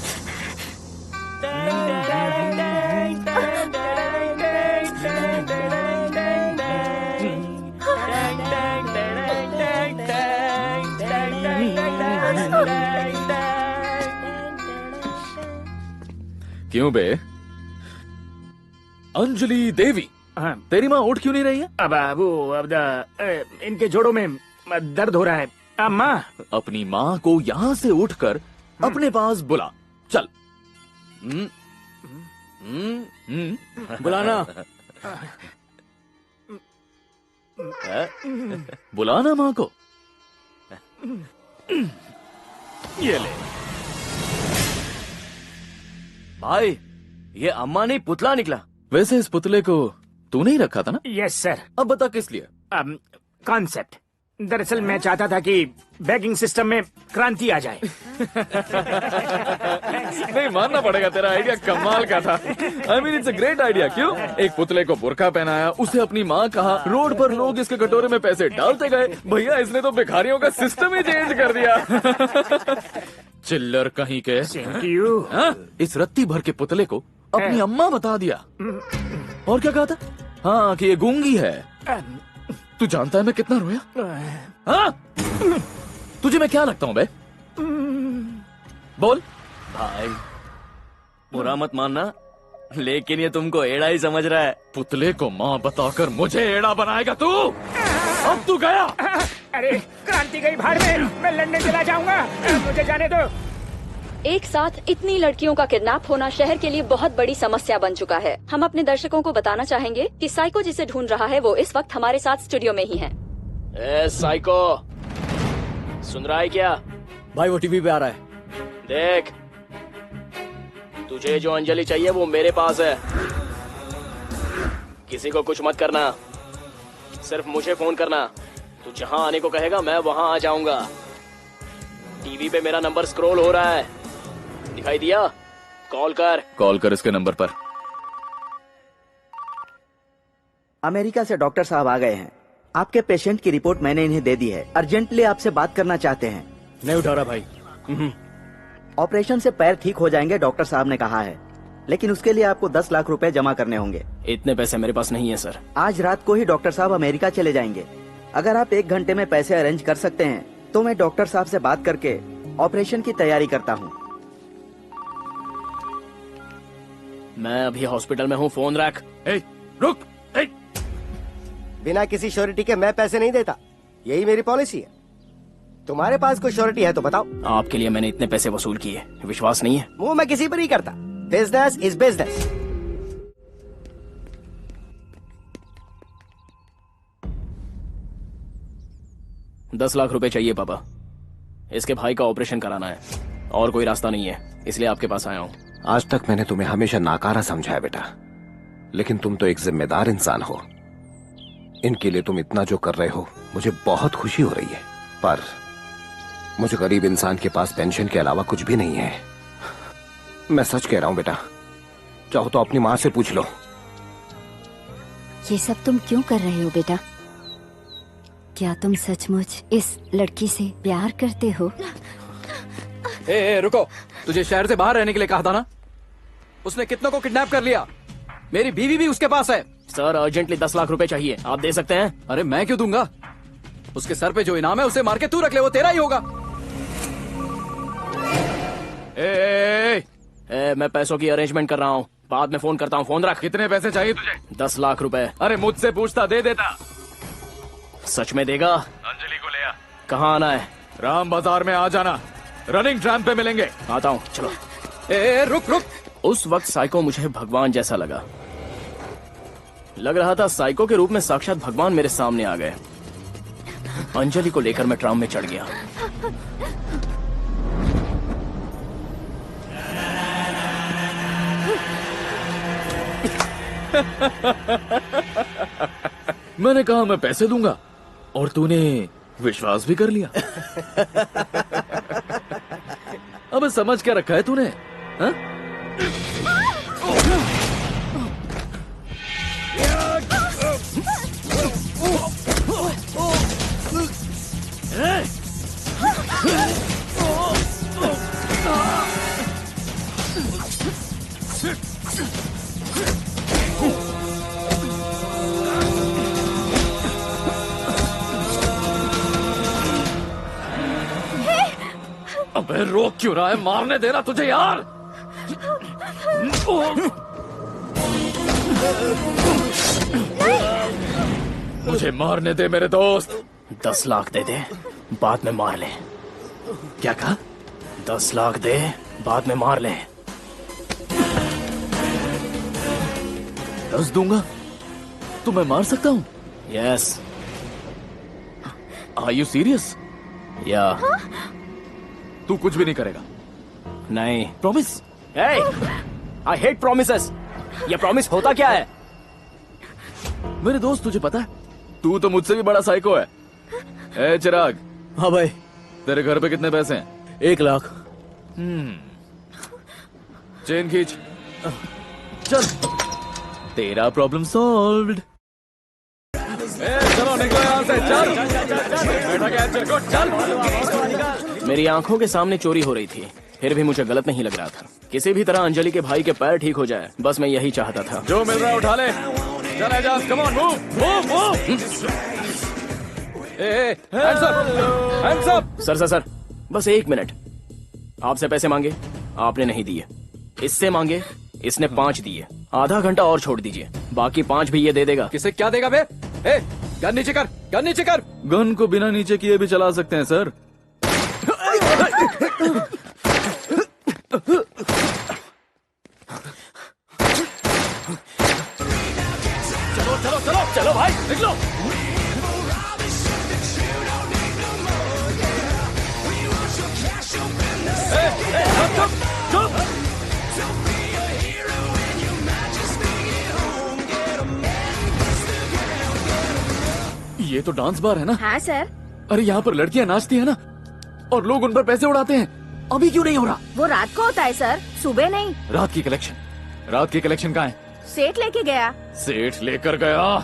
क्यों बे? अंजलि देवी, हाँ, तेरी माँ उठ क्यों नहीं रही है? इनके जोड़ों में दर्द हो रहा है। अम्मा, अपनी माँ को यहाँ से उठकर अपने पास बुला। चल। बुलाना। बुलाना माँ को। ये ले भाई, ये अम्मा नहीं पुतला निकला। वैसे इस पुतले को तू नहीं रखा था ना? Yes sir. अब बता किस लिए? कॉन्सेप्ट। दरअसल मैं चाहता था कि बैंकिंग सिस्टम में क्रांति आ जाए। नहीं मानना पड़ेगा, तेरा आइडिया कमाल का था। I mean it's a great idea. क्यों? एक पुतले को बुर्का पहनाया, उसे अपनी माँ कहा, रोड पर लोग इसके कटोरे में पैसे डालते गए। भैया इसने तो भिखारियों का सिस्टम ही चेंज कर दिया। चिल्लर कहीं के। हाँ? इस रत्ती भर के पुतले को अपनी अम्मा बता दिया। और क्या कहा था? हाँ कि ये गूंगी है। तू जानता है मैं कितना रोया? हाँ? तुझे मैं क्या लगता हूँ बे? बोल भाई बुरा मत मानना, लेकिन ये तुमको एड़ा ही समझ रहा है। पुतले को माँ बताकर मुझे एड़ा बनाएगा तू? अब तू गया। अरे क्रांति गई भाड़ में, मैं लंदन चला जाऊंगा, मुझे जाने दो। एक साथ इतनी लड़कियों का किडनैप होना शहर के लिए बहुत बड़ी समस्या बन चुका है। हम अपने दर्शकों को बताना चाहेंगे कि साइको जिसे ढूंढ रहा है वो इस वक्त हमारे साथ स्टूडियो में ही है। ए साइको, सुन रहा है क्या? भाई वो टीवी पे आ रहा है। देख, तुझे जो अंजलि चाहिए वो मेरे पास है। किसी को कुछ मत करना, सिर्फ मुझे फोन करना। तू जहां आने को कहेगा मैं वहां आ जाऊंगा। टीवी पे मेरा नंबर स्क्रॉल हो रहा है, दिखाई दिया? कॉल कर इसके नंबर पर। अमेरिका से डॉक्टर साहब आ गए हैं। आपके पेशेंट की रिपोर्ट मैंने इन्हें दे दी है। अर्जेंटली आपसे बात करना चाहते हैं। नहीं उठा रहा भाई। ऑपरेशन से पैर ठीक हो जाएंगे डॉक्टर साहब ने कहा है, लेकिन उसके लिए आपको 10 लाख रुपए जमा करने होंगे। इतने पैसे मेरे पास नहीं है सर। आज रात को ही डॉक्टर साहब अमेरिका चले जाएंगे। अगर आप 1 घंटे में पैसे अरेंज कर सकते हैं तो मैं डॉक्टर साहब से बात करके ऑपरेशन की तैयारी करता हूँ। मैं अभी हॉस्पिटल में हूँ, फोन रख। रुक। बिना किसी श्योरिटी के मैं पैसे नहीं देता, यही मेरी पॉलिसी है। तुम्हारे पास कोई श्योरिटी है तो बताओ। आपके लिए मैंने इतने पैसे वसूल किए, विश्वास नहीं है? वो मैं किसी पर नहीं करता। Business is business. $10 लाख चाहिए पापा। इसके भाई का ऑपरेशन कराना है और कोई रास्ता नहीं है, इसलिए आपके पास आया हूँ। आज तक मैंने तुम्हें हमेशा नाकारा समझा है बेटा, लेकिन तुम तो एक जिम्मेदार इंसान हो। इनके लिए तुम इतना जो कर रहे हो मुझे बहुत खुशी हो रही है, पर मुझे गरीब इंसान के पास पेंशन के अलावा कुछ भी नहीं है। मैं सच कह रहा हूँ बेटा, चाहो तो अपनी माँ से पूछ लो। ये सब तुम क्यों कर रहे हो बेटा? क्या तुम सचमुच इस लड़की से प्यार करते हो? ए, रुको, तुझे शहर से बाहर रहने के लिए कहा था ना? उसने कितनों को किडनैप कर लिया। मेरी बीवी भी उसके पास है। सर अर्जेंटली 10 लाख चाहिए, आप दे सकते हैं? अरे मैं क्यों दूंगा? उसके सर पे जो इनाम है उसे मार के तू रख ले, वो तेरा ही होगा। मैं पैसों की अरेंजमेंट कर रहा हूँ, बाद में फोन करता हूँ। फोन रख। कितने पैसे चाहिए तुझे? 10 लाख रुपए। अरे मुझसे पूछता, दे देता। सच में देगा? अंजलि को ले आ। कहाँ आना है? राम बाजार में आ जाना, रनिंग ट्रैम पे मिलेंगे। आता हूँ, चलो। रुक। उस वक्त साइको मुझे भगवान जैसा लगा। लग रहा था साइको के रूप में साक्षात भगवान मेरे सामने आ गए। अंजलि को लेकर मैं ट्राम में चढ़ गया। मैंने कहा मैं पैसे दूंगा और तूने विश्वास भी कर लिया। अबे समझ क्या रखा है तूने? हा? अबे रोक क्यों रहा है? मारने देना तुझे यार। मुझे मारने दे मेरे दोस्त। 10 लाख दे दे, बाद में मार ले। क्या कहा? 10 लाख दे, बाद में मार ले। 10 दूंगा तो मैं मार सकता हूँ? Yes. Are you serious? Ya. तू कुछ भी नहीं करेगा? नहीं। प्रॉमिस? I hate promises. ये प्रॉमिस होता क्या है? मेरे दोस्त तुझे पता है, तू तो मुझसे भी बड़ा साइको है। ए चिराग। हाँ भाई। तेरे घर पे कितने पैसे हैं? 1 लाख। चेन खींच। चल, तेरा प्रॉब्लम सॉल्व्ड। चलो निकलो यहाँ से, चल। बैठा कैंसर को, चल। मेरी आंखों के सामने चोरी हो रही थी, फिर भी मुझे गलत नहीं लग रहा था। किसी भी तरह अंजलि के भाई के पैर ठीक हो जाए, बस मैं यही चाहता था। जो मिल रहा है उठा ले। चल Ejaz, come on, move move move. Hands up, hands up. Sir, बस 1 मिनट। आपसे पैसे मांगे, आपने नहीं दिए। इससे मांगे, इसने 5 दिए। आधा घंटा और छोड़ दीजिए, बाकी 5 भी ये दे देगा। किसे क्या देगा बे? गन नीचे कर, गन नीचे कर। गन को बिना नीचे किए भी चला सकते हैं सर। चलो भाई, निकलो। ये तो डांस बार है ना? हाँ सर। अरे यहाँ पर लड़कियाँ नाचती है ना, और लोग उन पर पैसे उड़ाते हैं। अभी क्यों नहीं हो रहा? वो रात को होता है सर, सुबह नहीं। रात की कलेक्शन कहाँ है? सेठ लेके गया। सेठ लेकर गया।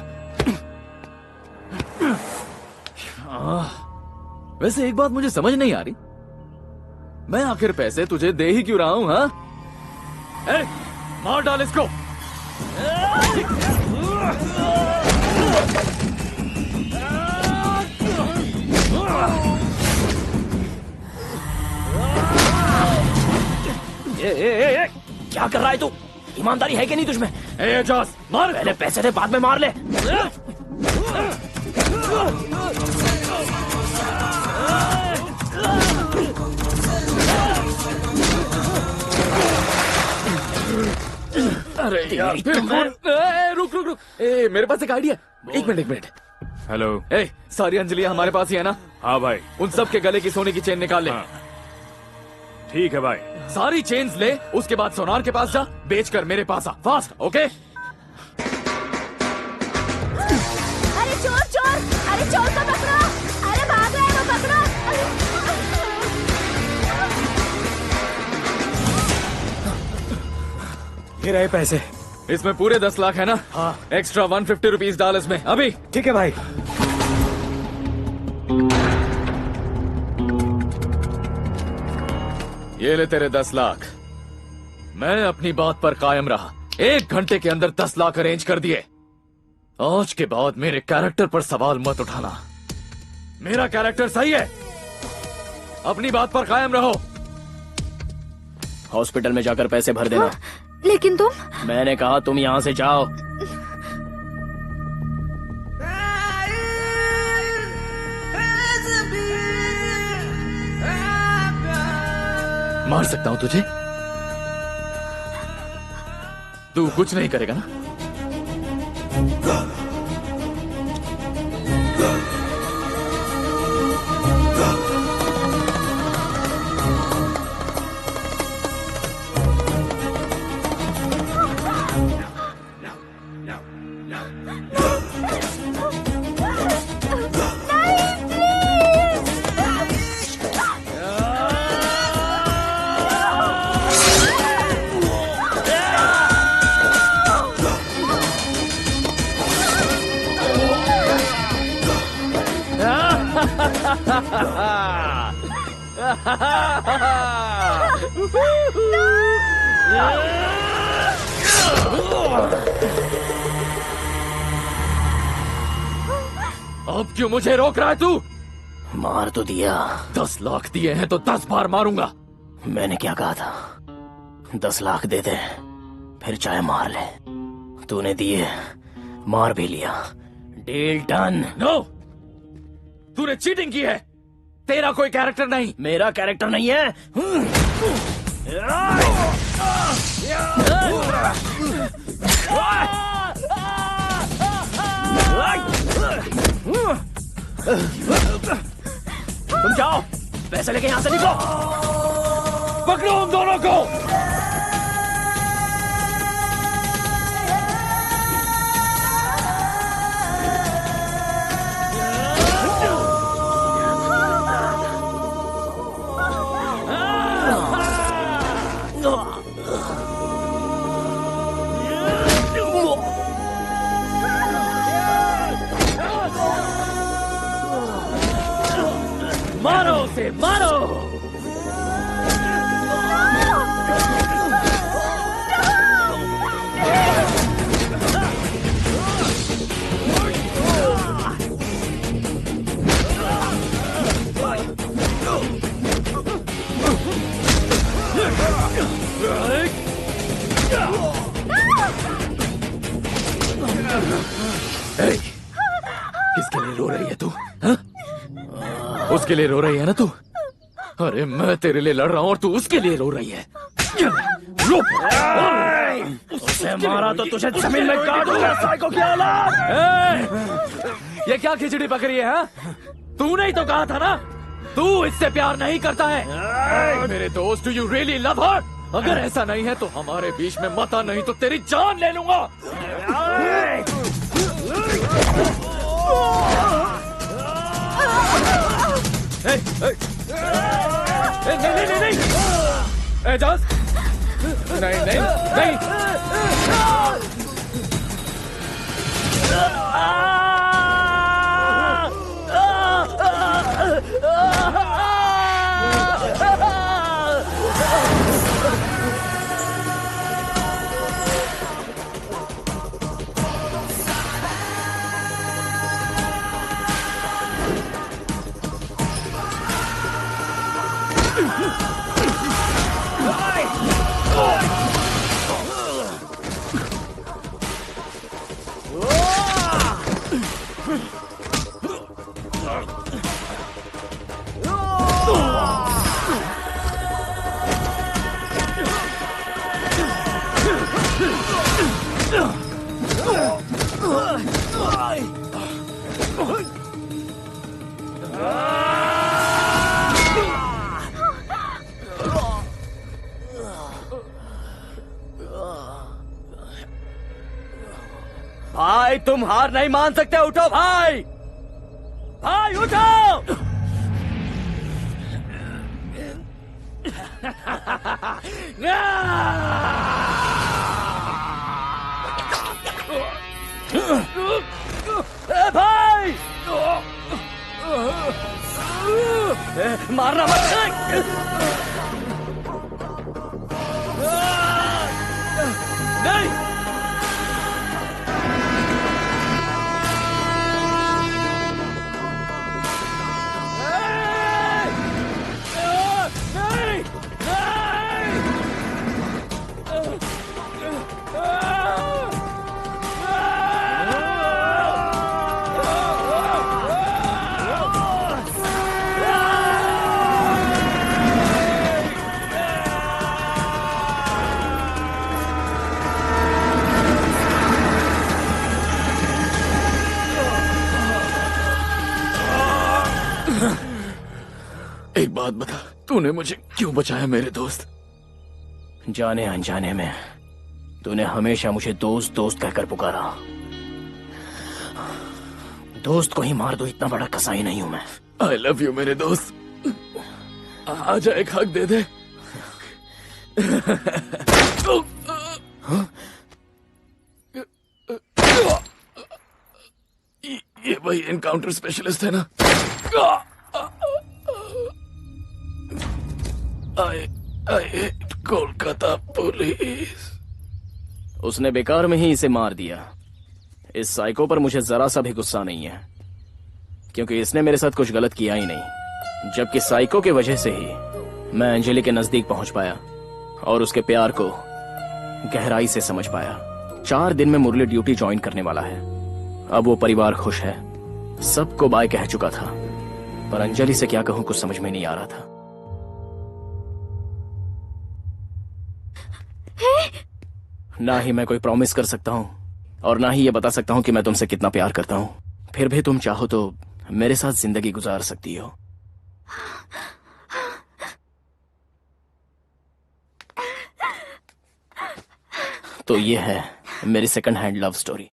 वैसे एक बात मुझे समझ नहीं आ रही, मैं आखिर पैसे तुझे दे ही क्यों रहा हूँ? हाँ, मार डाल इसको। ए, क्या कर रहा है तू? ईमानदारी है कि नहीं तुझमें? एजाज, मार। पहले पैसे दे, बाद में मार ले। अरे यार, रुक। मेरे पास एक आइडिया। एक मिनट। हेलो। सारी अंजलियां हमारे पास ही है ना? हाँ भाई। उन सब के गले की सोने की चेन निकाल ले। हाँ। ठीक है भाई। सारी चेन्स ले, उसके बाद सोनार के पास जा, बेचकर मेरे पास आ। Fast, okay? अरे चोर को पकड़ो। अरे भाग रहा है वो, पकड़ो। ये रहे पैसे। इसमें पूरे 10 लाख है ना? हाँ। एक्स्ट्रा 150 रुपीज डाल इसमें अभी। ठीक है भाई। ये ले तेरे 10 लाख। मैं अपनी बात पर कायम रहा। 1 घंटे के अंदर 10 लाख अरेंज कर दिए। आज के बाद मेरे कैरेक्टर पर सवाल मत उठाना। मेरा कैरेक्टर सही है। अपनी बात पर कायम रहो। हॉस्पिटल में जाकर पैसे भर देना। लेकिन तुम? मैंने कहा तुम यहाँ से जाओ। मार सकता हूं तुझे? तू कुछ नहीं करेगा ना? अब क्यों मुझे रोक रहा है तू? मार तो दिया। 10 लाख दिए हैं तो 10 बार मारूंगा। मैंने क्या कहा था? 10 लाख दे दे, फिर चाहे मार ले। तूने दिए, मार भी लिया। Deal done. नो, तूने चीटिंग की है। तेरा कोई कैरेक्टर नहीं। मेरा कैरेक्टर नहीं है। तुम जाओ, पैसे लेके यहाँ से निकलो। पकड़ो हम दोनों को। उसके लिए रो रही है ना तू? अरे मैं तेरे लिए लड़ रहा हूँ और तू उसके लिए रो रही है। उसे मारा तो तुझे जमीन में गाड़ दूंगा, साइको की औलाद। ये क्या खिचड़ी पकड़ी है? हाँ? तूने ही तो कहा था ना तू इससे प्यार नहीं करता है। मेरे दोस्त, डू यू रियली लव हर? अगर ऐसा नहीं है तो हमारे बीच में मत आ, नहीं तो तेरी जान ले लूंगा। नहीं एजाज, नहीं। भाई तुम हार नहीं मान सकते, उठो भाई, भाई उठो। ए भाई मारना मत। नहीं एक बात बता, तूने मुझे क्यों बचाया मेरे दोस्त? जाने अनजाने में तूने हमेशा मुझे दोस्त दोस्त कहकर पुकारा। दोस्त को ही मार दो, इतना बड़ा कसाई नहीं हूं मैं। आई लव यू मेरे दोस्त, आजा एक हक दे दे। ये वही एनकाउंटर स्पेशलिस्ट है ना? I hate Kolkata police. उसने बेकार में ही इसे मार दिया। इस साइको पर मुझे जरा सा भी गुस्सा नहीं है, क्योंकि इसने मेरे साथ कुछ गलत किया ही नहीं। जबकि साइको की वजह से ही मैं अंजलि के नजदीक पहुंच पाया और उसके प्यार को गहराई से समझ पाया। 4 दिन में मुरली ड्यूटी ज्वाइन करने वाला है। अब वो परिवार खुश है, सबको बाय कह चुका था, पर अंजलि से क्या कहूं कुछ समझ में नहीं आ रहा था। ना ही मैं कोई प्रॉमिस कर सकता हूं और ना ही ये बता सकता हूं कि मैं तुमसे कितना प्यार करता हूं। फिर भी तुम चाहो तो मेरे साथ जिंदगी गुजार सकती हो। तो ये है मेरी सेकंड हैंड लव स्टोरी।